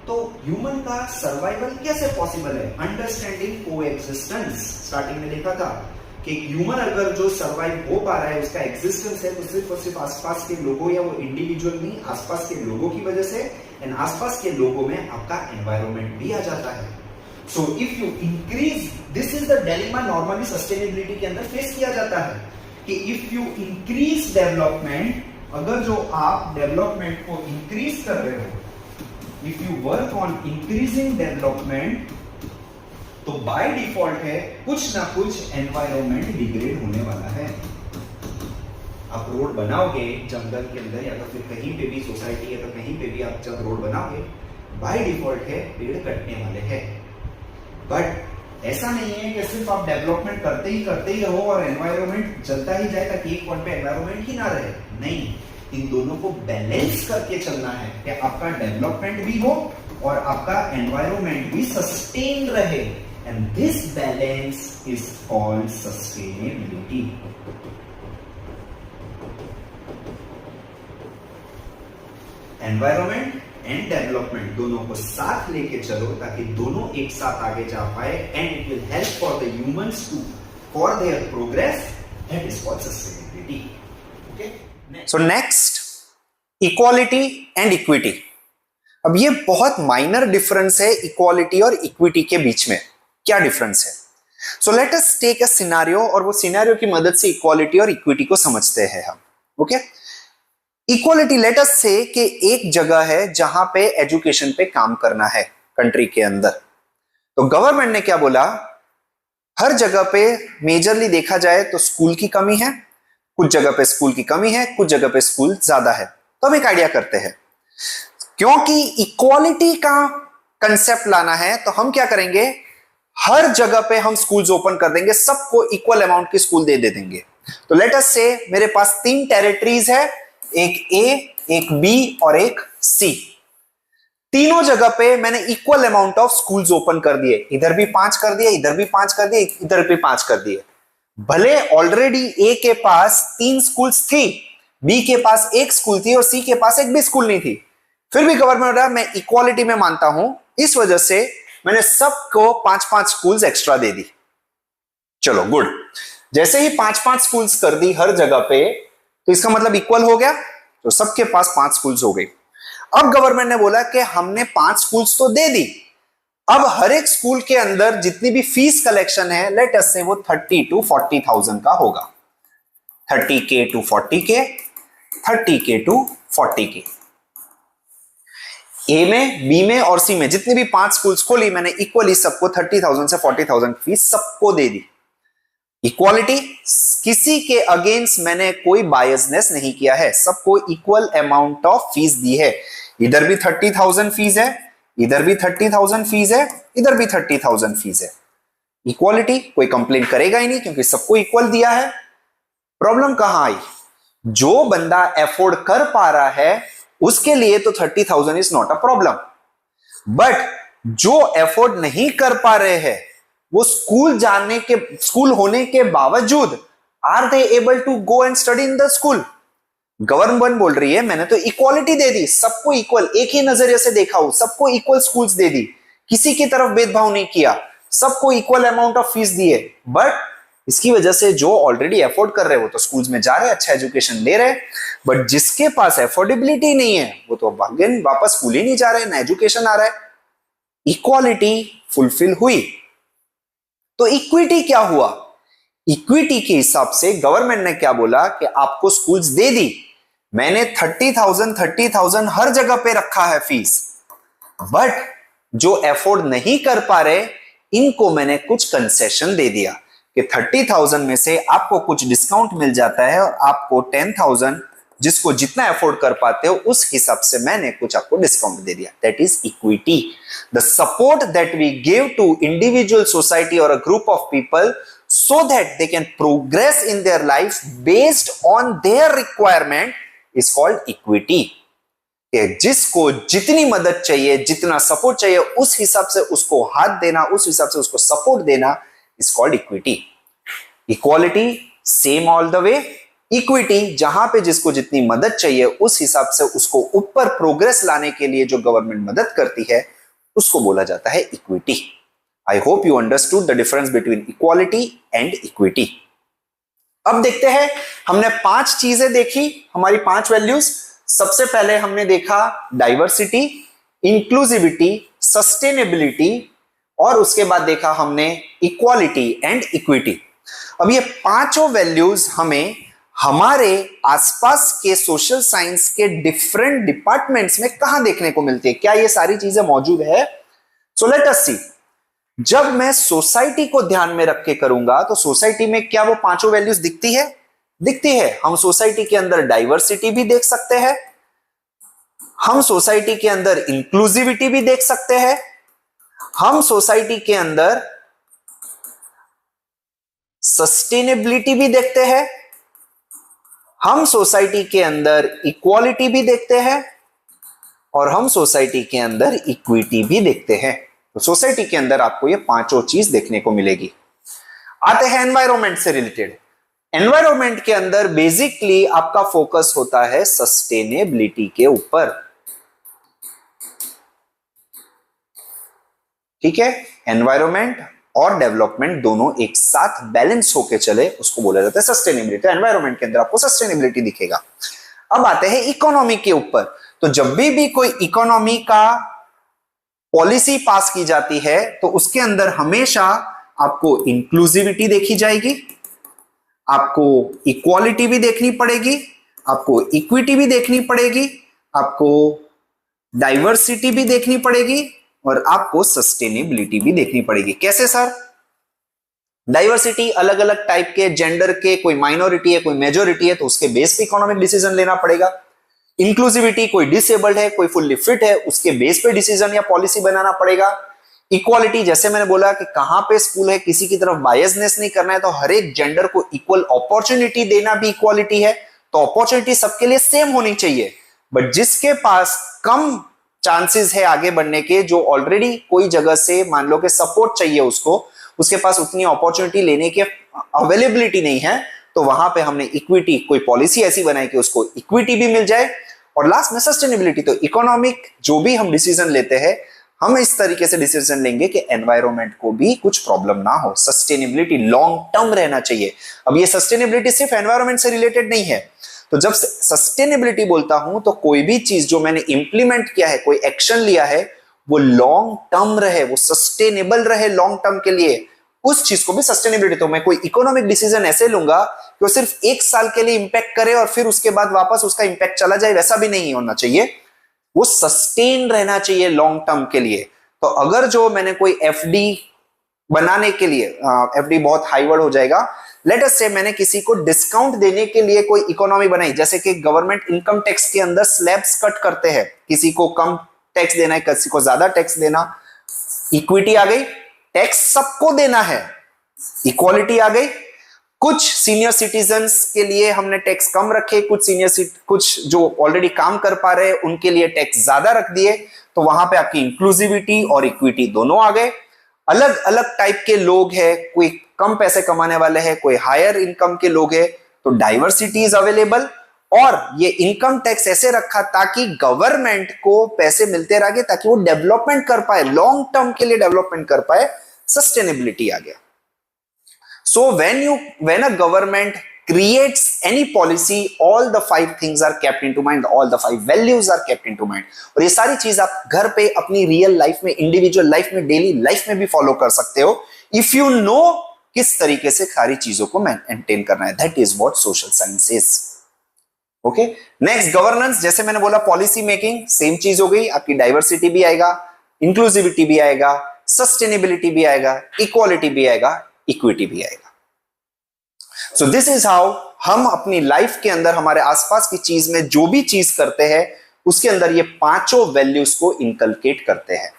तो ह्यूमन का सर्वाइवल कैसे पॉसिबल है? अंडरस्टैंडिंग कोएग्जिस्टेंस, स्टार्टिंग में देखा था कि ह्यूमन अगर जो सर्वाइव हो पा रहा है, उसका एग्जिस्टेंस है, तो सिर्फ और सिर्फ आसपास के लोगों या वो इंडिविजुअल नहीं, आसपास के लोगों की वजह से, एंड आसपास के लोगों में आपका एनवायरमेंट भी आ जाता है। So if you increase, this is the dilemma normally sustainability के अंदर फेस किया जाता है कि इफ यू इंक्रीज डेवलपमेंट, अगर जो आप डेवलपमेंट को इंक्रीज कर रहे हो, if you work on increasing development, तो बाय डिफॉल्ट है कुछ ना कुछ एनवायरमेंट डिग्रेड होने वाला है। आप रोड बनाओगे जंगल के अंदर या तो फिर कहीं पे भी, सोसाइटी या तो कहीं पे भी आप जब रोड बनाओगे, बाय डिफॉल्ट है पेड़ कटने वाले हैं। बट ऐसा नहीं है कि सिर्फ आप डेवलपमेंट करते ही रहो और एनवायरमेंट चलता ही जाए ताकि एक पॉइंट पे एनवायरमेंट ही ना रहे। नहीं, इन दोनों को बैलेंस करके चलना है कि आपका डेवलपमेंट भी हो और आपका एनवायरमेंट भी सस्टेन रहे, and this balance is called sustainability. Environment and development दोनों को साथ लेके चलो ताकि दोनों एक साथ आगे जा पाए, and it will help for the humans to for their progress, that is called sustainability. Okay, so next, equality and equity. अब ये बहुत माइनर डिफरेंस है इक्वालिटी और इक्विटी के बीच में। क्या डिफरेंस है? So let us take a scenario, और वो सिनेरियो की मदद से इक्वालिटी और इक्विटी को समझते हैं हम। ओके, इक्वालिटी, लेट अस से कि एक जगह है जहां पे एजुकेशन पे काम करना है कंट्री के अंदर, तो गवर्नमेंट ने क्या बोला, हर जगह पे मेजरली देखा जाए तो स्कूल की कमी है, कुछ जगह पे स्कूल की कमी है, कुछ जगह पे स्कूल ज्यादा है। तो हम एक आइडिया करते हैं, क्योंकि इक्वालिटी का कंसेप्ट लाना है तो हम क्या करेंगे, हर जगह पे हम स्कूल्स ओपन कर देंगे, सबको इक्वल अमाउंट की स्कूल दे देंगे। तो लेट अस से मेरे पास 3 टेरिटरीज है, एक ए, एक बी और एक सी। तीनों जगह पे मैंने equal amount of schools open कर दिए, इधर भी 5 कर दिए, इधर भी 5 कर दिए, इधर भी 5 कर दिए। भले ऑलरेडी ए के पास 3 स्कूल्स थी, बी के पास 1 स्कूल थी और सी के पास 1 भी स्कूल नहीं थी, फिर भी गवर्नमेंट रहा मैं इक्वालिटी में मानता हूं, इस वजह से मैंने सबको 5-5 स्कूल्स एक्स्ट्रा दे दी। चलो गुड, जैसे ही 5-5 स्कूल्स कर दी हर जगह पे, तो इसका मतलब इक्वल हो गया, तो सबके पास 5 स्कूल्स हो गई। अब गवर्नमेंट ने बोला कि हमने 5 स्कूल्स तो दे दी, अब हर एक स्कूल के अंदर जितनी भी फीस कलेक्शन है, लेट अस से वो 30 to 40,000 का होगा, 30K to 40K, 30K to 40K। ए में, बी में और सी में जितनी भी 5 स्कूल्स खोली, मैंने इक्वली सबको 30,000 से 40,000 फीस सबको दे दी। इक्वालिटी, किसी के अगेंस्ट मैंने कोई बायसनेस नहीं किया है, सबको इक्वल अमाउंट ऑफ फीस दी है। इधर भी 30,000 फीस है, इधर भी 30,000 फीस है, इधर भी 30,000 फीस है। इक्वालिटी, कोई कंप्लेन करेगा ही नहीं क्योंकि सबको इक्वल दिया है। प्रॉब्लम कहां आई? जो बंदा अफोर्ड कर पा रहा है उसके लिए तो 30,000 is not a problem, but जो अफोर्ड नहीं कर पा रहे हैं, वो स्कूल होने के बावजूद are they able to go and study in the school? Government बोल रही है मैंने तो इक्वालिटी दे दी, सबको इक्वल, एक ही नजरिए से देखा हूं, सबको इक्वल स्कूल्स दे दी, किसी की तरफ भेदभाव नहीं किया, सबको इक्वल अमाउंट ऑफ फीस दी है। बट इसकी वजह से जो ऑलरेडी अफोर्ड कर रहे हैं वो तो स्कूल्स में जा रहे हैं, अच्छा एजुकेशन ले रहे हैं, बट जिसके पास अफोर्डेबिलिटी नहीं है वो तो वापस स्कूल ही नहीं जा रहे, ना एजुकेशन आ रहा है। इक्वालिटी फुलफिल हुई, तो इक्विटी क्या हुआ? इक्विटी के हिसाब से गवर्नमेंट ने क्या बोला कि आपको स्कूल्स दे दी, मैंने 30,000 हर जगह पे रखा है फीस, बट जो अफोर्ड नहीं कर पा रहे, इनको मैंने कुछ कंसेशन दे दिया कि 30,000 में से आपको कुछ डिस्काउंट मिल जाता है और आपको 10,000 जिसको जितना अफोर्ड कर पाते हो उस हिसाब से मैंने कुछ आपको डिस्काउंट दे दिया. That is equity. The support that we give to individual society और a group of people so that they can progress in their life based on their requirement is called equity. जिसको जितनी मदद चाहिए, जितना support चाहिए, उस हिसाब से उसको हाथ देना, उस हिसाब से उसको सपोर्ट देना is called equity. Equality same all the way. Equity जहां पे जिसको जितनी मदद चाहिए उस हिसाब से उसको ऊपर प्रोग्रेस लाने के लिए जो गवर्नमेंट मदद करती है उसको बोला जाता है equity. I hope you understood the difference between equality and equity. अब देखते हैं, हमने 5 चीजें देखी, हमारी 5 वैल्यूज. सबसे पहले हमने देखा डाइवर्सिटी, इंक्लूसिविटी, सस्टेनेबिलिटी और उसके बाद देखा हमने इक्वालिटी एंड इक्विटी. अब ये पांचों वैल्यूज हमें हमारे आसपास के सोशल साइंस के डिफरेंट डिपार्टमेंट्स में कहां देखने को मिलती है, क्या ये सारी चीजें मौजूद है? सो लेट अस सी. जब मैं सोसाइटी को ध्यान में रख के करूंगा तो सोसाइटी में क्या वो पांचों वैल्यूज दिखती है? दिखती है. हम सोसाइटी के अंदर डाइवर्सिटी भी देख सकते हैं, हम सोसाइटी के अंदर इंक्लूसिविटी भी देख सकते हैं, हम सोसाइटी के अंदर सस्टेनेबिलिटी भी देखते हैं, हम सोसाइटी के अंदर इक्वालिटी भी देखते हैं और हम सोसाइटी के अंदर इक्विटी भी देखते हैं. तो सोसाइटी के अंदर आपको ये पांचों चीज देखने को मिलेगी. आते हैं एनवायरमेंट से रिलेटेड. एनवायरमेंट के अंदर बेसिकली आपका फोकस होता है सस्टेनेबिलिटी के ऊपर. ठीक है, एनवायरमेंट और डेवलपमेंट दोनों एक साथ बैलेंस होके चले उसको बोला जाता है सस्टेनेबिलिटी. एनवायरमेंट के अंदर आपको सस्टेनेबिलिटी दिखेगा. अब आते हैं इकोनॉमी के ऊपर. तो जब भी कोई इकोनॉमी का पॉलिसी पास की जाती है तो उसके अंदर हमेशा आपको इंक्लूसिविटी देखी जाएगी, आपको इक्वालिटी भी देखनी पड़ेगी, आपको इक्विटी भी देखनी पड़ेगी, आपको डाइवर्सिटी भी देखनी पड़ेगी और आपको सस्टेनेबिलिटी भी देखनी पड़ेगी. कैसे सर? डाइवर्सिटी अलग अलग टाइप के जेंडर के, कोई माइनॉरिटी है कोई मेजोरिटी है तो उसके बेस पे इकोनॉमिक डिसीजन लेना पड़ेगा. इंक्लूसिविटी कोई डिसेबल्ड है कोई फुल्ली फिट है उसके बेस पे डिसीजन या पॉलिसी बनाना पड़ेगा. इक्वालिटी जैसे मैंने बोला कि कहां पे स्कूल है, किसी की तरफ बायसनेस नहीं करना है, तो हर एक जेंडर को इक्वल अपॉर्चुनिटी देना भी इक्वालिटी है. तो अपॉर्चुनिटी सबके लिए सेम होनी चाहिए, बट जिसके पास कम चांसेस है आगे बढ़ने के, जो ऑलरेडी कोई जगह से मान लो कि सपोर्ट चाहिए उसको, उसके पास उतनी अपॉर्चुनिटी लेने की अवेलेबिलिटी नहीं है, तो वहां पे हमने इक्विटी कोई पॉलिसी ऐसी बनाई कि उसको इक्विटी भी मिल जाए. और लास्ट में सस्टेनेबिलिटी. तो इकोनॉमिक जो भी हम डिसीजन लेते हैं हम इस तरीके से डिसीजन लेंगे कि एनवायरनमेंट को भी कुछ प्रॉब्लम ना हो, सस्टेनेबिलिटी लॉन्ग टर्म रहना चाहिए. अब ये सस्टेनेबिलिटी सिर्फ एनवायरनमेंट से रिलेटेड नहीं है. तो जब सस्टेनेबिलिटी बोलता हूं तो कोई भी चीज जो मैंने इंप्लीमेंट किया है, कोई एक्शन लिया है, वो लॉन्ग टर्म रहे, वो सस्टेनेबल रहे लॉन्ग टर्म के लिए, उस चीज को भी सस्टेनेबिलिटी. तो मैं कोई इकोनॉमिक डिसीजन ऐसे लूंगा कि वो सिर्फ 1 साल के लिए इंपैक्ट करे और फिर उसके बाद वापस उसका इंपैक्ट चला जाए, वैसा भी नहीं होना चाहिए. वो सस्टेन रहना चाहिए लॉन्ग टर्म के लिए. तो अगर जो मैंने कोई एफडी बनाने के लिए, एफडी बहुत हाई वर्ड हो जाएगा, लेट अस से मैंने किसी को डिस्काउंट देने के लिए कोई इकोनॉमी बनाई, जैसे कि गवर्नमेंट इनकम टैक्स के अंदर स्लैब्स कट करते हैं, किसी को कम टैक्स देना है किसी को ज्यादा टैक्स देना. इक्विटी आ गई, टैक्स सबको देना है. इक्वालिटी आ गई, कुछ सीनियर सिटीजन्स के लिए हमने टैक्स कम रखे, कुछ जो ऑलरेडी काम कर पा रहे हैं उनके लिए टैक्स ज्यादा रख दिए. तो वहां पे आपकी इंक्लूसिविटी और इक्विटी दोनों आ गए. अलग अलग टाइप के लोग हैं, कोई कम पैसे कमाने वाले हैं, कोई हायर इनकम के लोग हैं, तो डाइवर्सिटी इज अवेलेबल. और ये इनकम टैक्स ऐसे रखा ताकि गवर्नमेंट को पैसे मिलते रहे ताकि वो डेवलपमेंट कर पाए, लॉन्ग टर्म के लिए डेवलपमेंट कर पाए. सस्टेनेबिलिटी आ गया. So when a government creates any policy, all the 5 things are kept into mind, all the 5 values are kept into mind. और ये सारी चीज आप घर पे अपनी रियल लाइफ में, इंडिविजुअल लाइफ में, डेली लाइफ में भी फॉलो कर सकते हो, इफ यू नो किस तरीके से सारी चीजों को मेंटेन करना है. That is what social science is. Okay, next governance. जैसे मैंने बोला पॉलिसी मेकिंग, सेम चीज हो गई, आपकी डाइवर्सिटी भी आएगा, इंक्लूसिविटी भी आएगा, सस्टेनेबिलिटी भी आएगा, इक्वालिटी भी आएगा, इक्विटी भी आएगा। सो दिस इज हाउ हम अपनी लाइफ के अंदर हमारे आसपास की चीज में जो भी चीज करते हैं उसके अंदर ये पांचों वैल्यूज को इनकलकेट करते हैं।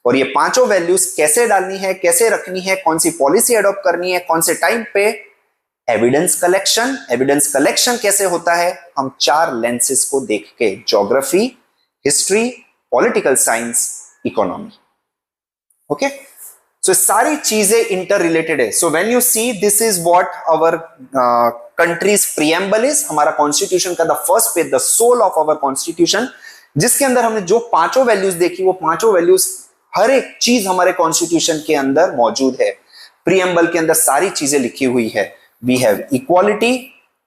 और ये पांचों वैल्यूज कैसे डालनी है, कैसे रखनी है, कौन सी पॉलिसी अडॉप्ट करनी है, कौन से टाइम पे, एविडेंस कलेक्शन। एविडेंस कलेक्शन कैसे होता है, हम 4 लेंसेज को देख के, geography, history, political science, economy. Okay, so सारी चीजें इंटर रिलेटेड है। So when you see this is what our country's preamble is, हमारा कॉन्स्टिट्यूशन का the first page, the soul of our constitution, जिसके अंदर हमने जो पांचों वैल्यूज देखी वो पांचों वैल्यूज हर एक चीज हमारे कॉन्स्टिट्यूशन के अंदर मौजूद है। प्रीएम्बल के अंदर सारी चीजें लिखी हुई है। We have equality,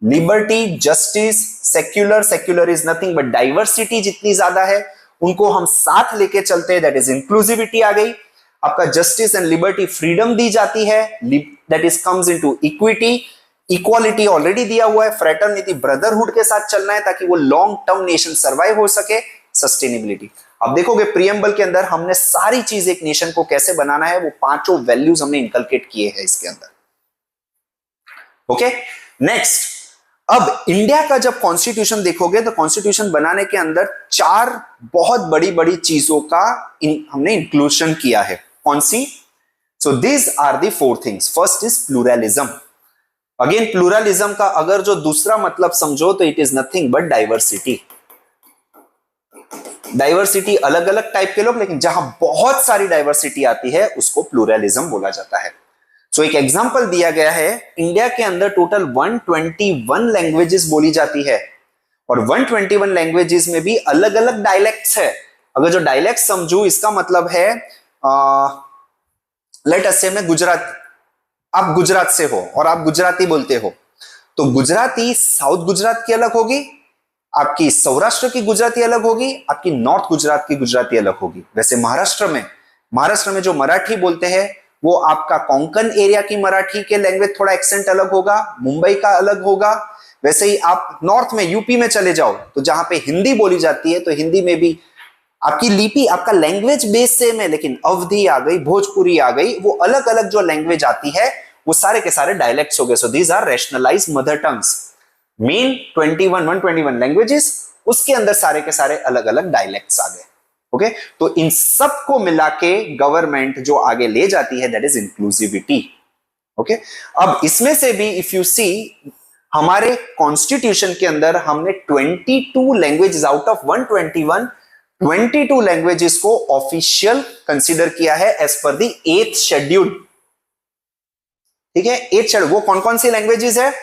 liberty, justice, secular, secular is nothing but diversity जितनी ज्यादा है उनको हम साथ लेके चलते हैं, दैट इज इंक्लूसिविटी आ गई। आपका जस्टिस एंड लिबर्टी, फ्रीडम दी जाती है, that is comes into equity. Equality already दिया हुआ है, फ्रेटर्निटी, ब्रदरहुड के साथ चलना है ताकि वो लॉन्ग टर्म नेशन सर्वाइव हो सके। सस्टेनेबिलिटी, अब देखोगे प्रीएम्बल के अंदर हमने सारी चीज एक नेशन को कैसे बनाना है वो पांचों वैल्यूज हमने इंकलकेट किए हैं इसके अंदर। ओके, नेक्स्ट, अब इंडिया का जब कॉन्स्टिट्यूशन देखोगे तो कॉन्स्टिट्यूशन बनाने के अंदर 4 बहुत बड़ी बड़ी चीजों का हमने इंक्लूजन किया है। कौन सी? So these are the 4 things. First is pluralism. Again pluralism का अगर जो दूसरा मतलब समझो तो it is nothing but diversity. Diversity, अलग अलग टाइप के लोग, लेकिन जहां बहुत सारी डाइवर्सिटी आती है उसको प्लूरलिज्म बोला जाता है। सो एक एग्जांपल दिया गया है, इंडिया के अंदर टोटल 121 लैंग्वेजेस बोली जाती है और 121 लैंग्वेजेस में भी अलग अलग डायलेक्ट्स है। अगर जो डायलेक्ट समझू इसका मतलब है लेट अस से मैं गुजरात, आप गुजरात से हो और आप गुजराती बोलते हो तो गुजराती साउथ गुजरात की अलग होगी, आपकी सौराष्ट्र की गुजराती अलग होगी, आपकी नॉर्थ गुजरात की गुजराती अलग होगी। वैसे महाराष्ट्र में जो मराठी बोलते हैं वो आपका कोंकण एरिया की मराठी के लैंग्वेज थोड़ा एक्सेंट अलग होगा, मुंबई का अलग होगा। वैसे ही आप नॉर्थ में यूपी में चले जाओ तो जहां पे हिंदी बोली जाती है तो हिंदी में भी आपकी लिपि, आपका लैंग्वेज बेस सेम है लेकिन अवधी आ गई, भोजपुरी आ गई, वो अलग अलग जो लैंग्वेज आती है वो सारे के सारे डायलेक्ट्स हो गए। So these are rationalized mother tongues. Main 121 languages, उसके अंदर सारे के सारे अलग अलग डायलेक्ट्स आ गए। ओके, तो इन सब को मिला के गवर्नमेंट जो आगे ले जाती है दैट इज इंक्लूसिविटी। ओके, अब इसमें से भी इफ यू सी हमारे कॉन्स्टिट्यूशन के अंदर हमने 22 लैंग्वेजेस आउट ऑफ 121, 22 लैंग्वेजेस को ऑफिशियल कंसीडर किया है as per the 8th schedule. ठीक है, 8th शेड्यूल, वो कौन कौन सी लैंग्वेजेस है?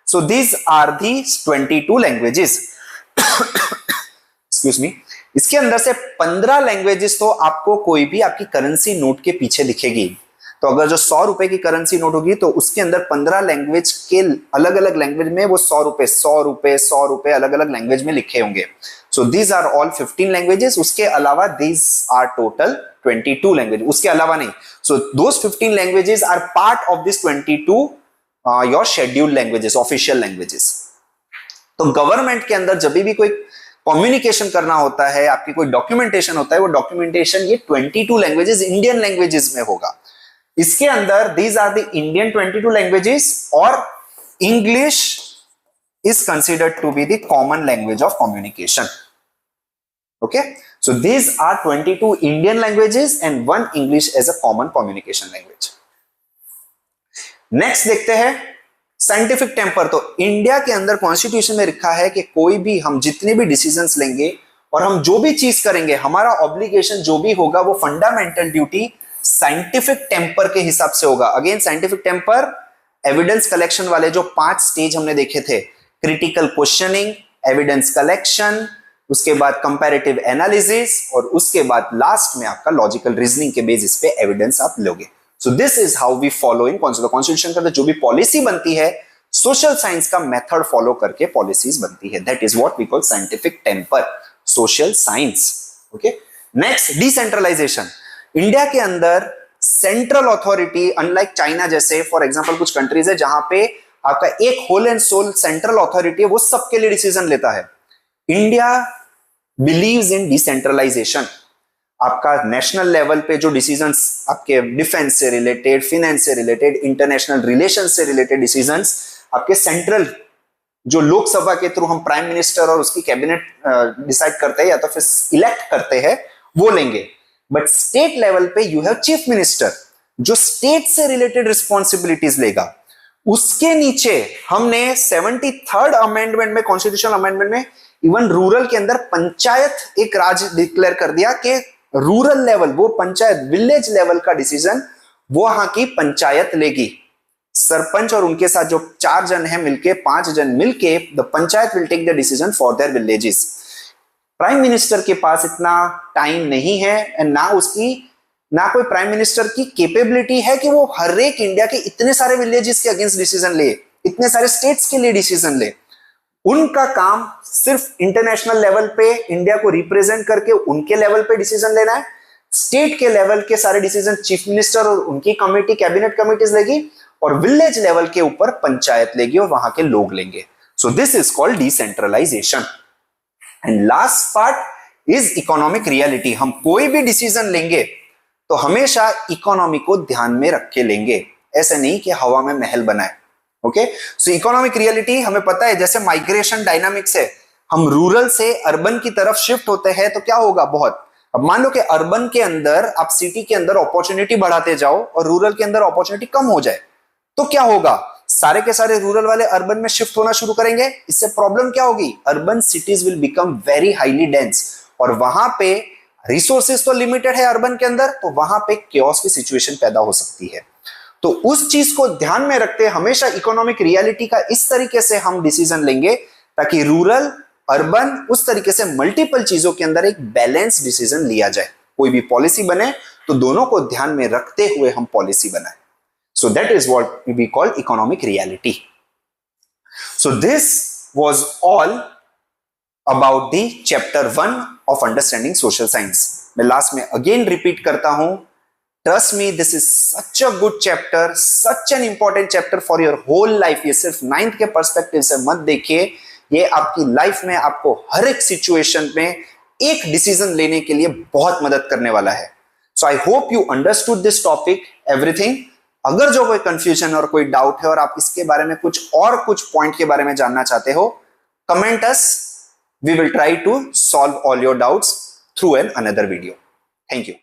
So these are the 22 languages. Excuse me, इसके अंदर से 15 लैंग्वेजेस तो आपको कोई भी आपकी करेंसी नोट के पीछे दिखेगी। तो अगर जो 100 रुपए की करेंसी नोट होगी तो उसके अंदर 15 लैंग्वेज के अलग अलग लैंग्वेज में वो 100 रुपए अलग अलग लैंग्वेज में लिखे होंगे। So these are all 15 languages. उसके अलावा दीज आर टोटल 22 लैंग्वेज, उसके अलावा नहीं। So those 15 languages are part of this 22 your scheduled languages, official languages. तो गवर्नमेंट के अंदर जब भी कोई कम्युनिकेशन करना होता है, आपकी कोई डॉक्यूमेंटेशन होता है, वो डॉक्यूमेंटेशन ये 22 लैंग्वेजेस इंडियन लैंग्वेजेस में होगा। इसके अंदर these are the Indian 22 languages और English is considered to be the common language of communication. Okay, so these are 22 Indian languages and 1 English as a common communication language. Next देखते हैं scientific temper. तो India के अंदर constitution में लिखा है कि कोई भी, हम जितने भी डिसीजंस लेंगे और हम जो भी चीज करेंगे, हमारा ऑब्लिगेशन जो भी होगा वो फंडामेंटल ड्यूटी साइंटिफिक टेम्पर के हिसाब से होगा। Again scientific temper, evidence collection वाले जो 5 स्टेज हमने देखे थे, क्रिटिकल क्वेश्चनिंग, एविडेंस कलेक्शन, उसके बाद कंपैरेटिव एनालिसिस और उसके बाद लास्ट में आपका लॉजिकल रीजनिंग के बेसिस पे एविडेंस आप लोगे। So this is how we follow in constitution का जो भी पॉलिसी बनती है सोशल साइंस का मेथड फॉलो करके पॉलिसीज बनती है। That is what we call scientific temper, social science. Okay, next decentralization. India के अंदर सेंट्रल अथॉरिटी, अनलाइक चाइना जैसे फॉर एग्जांपल कुछ कंट्रीज है जहां पे आपका एक whole and sole central authority है, वो सबके लिए डिसीजन लेता है। India believes in decentralization. आपका नेशनल लेवल पे जो डिसीजंस आपके डिफेंस से रिलेटेड, फिनेंस से रिलेटेड, इंटरनेशनल रिलेशन से रिलेटेड डिसीजंस आपके सेंट्रल जो लोकसभा के थ्रू हम प्राइम मिनिस्टर और उसकी कैबिनेट डिसाइड करते हैं या तो फिर इलेक्ट करते हैं वो लेंगे। बट स्टेट लेवल पे यू हैव चीफ मिनिस्टर जो स्टेट से रिलेटेड रिस्पॉन्सिबिलिटीज लेगा। उसके नीचे हमने 73rd अमेंडमेंट में, कॉन्स्टिट्यूशनल अमेंडमेंट में इवन रूरल के अंदर पंचायत एक राज डिक्लेयर कर दिया कि रूरल लेवल, वो पंचायत विलेज लेवल का डिसीजन वो वहां की पंचायत लेगी। सरपंच और उनके साथ जो 4 जन है मिलके, 5 जन मिलके, the panchayat will take the decision for their villages. Prime minister के पास इतना टाइम नहीं है एंड ना कोई प्राइम मिनिस्टर की कैपेबिलिटी है कि वो हर एक इंडिया के इतने सारे विलेजेस के अगेंस्ट डिसीजन ले, इतने सारे स्टेट्स के लिए डिसीजन ले। उनका काम सिर्फ इंटरनेशनल लेवल पे इंडिया को रिप्रेजेंट करके उनके लेवल पे डिसीजन लेना है। स्टेट के लेवल के सारे डिसीजन चीफ मिनिस्टर और उनकी कमेटी, कैबिनेट कमिटीज लेगी, और विलेज लेवल के ऊपर पंचायत लेगी और वहां के लोग लेंगे। So this is called decentralization. And last part is economic reality. हम कोई भी डिसीजन लेंगे तो हमेशा इकोनॉमी को ध्यान में रख के लेंगे, ऐसे नहीं कि हवा में महल बनाए। ओके, सो इकोनॉमिक रियलिटी हमें पता है, जैसे माइग्रेशन डायनामिक्स है, हम रूरल से अर्बन की तरफ शिफ्ट होते हैं तो क्या होगा बहुत। अब मान लो कि अर्बन के अंदर आप सिटी के अंदर अपॉर्चुनिटी बढ़ाते जाओ और रूरल के अंदर अपॉर्चुनिटी कम हो जाए तो क्या होगा, सारे के सारे रूरल वाले अर्बन में शिफ्ट होना शुरू करेंगे। इससे प्रॉब्लम क्या होगी, urban cities will become very highly dense और वहां पे रिसोर्सेज तो लिमिटेड है अर्बन के अंदर, तो वहां पे केओस की सिचुएशन पैदा हो सकती है। तो उस चीज को ध्यान में रखते हमेशा इकोनॉमिक रियलिटी का इस तरीके से हम डिसीजन लेंगे ताकि रूरल अर्बन उस तरीके से मल्टीपल चीजों के अंदर एक बैलेंस डिसीजन लिया जाए। कोई भी पॉलिसी बने तो दोनों को ध्यान में रखते हुए हम पॉलिसी बनाए। So that is what we call economic reality. So this was all about the chapter 1 of understanding social science. मैं लास्ट में again repeat करता हूं, trust me, this is such a good chapter, such an important chapter for your whole life. ये सिर्फ 9th के perspective से मत देखिए, ये आपकी लाइफ में आपको हर एक सिचुएशन में एक डिसीजन लेने के लिए बहुत मदद करने वाला है। So I hope you understood this topic, everything. अगर जो कोई कंफ्यूजन और कोई डाउट है और आप इसके बारे में कुछ पॉइंट के बारे में जानना चाहते हो, comment us, we will try to solve all your doubts through an another video. Thank you.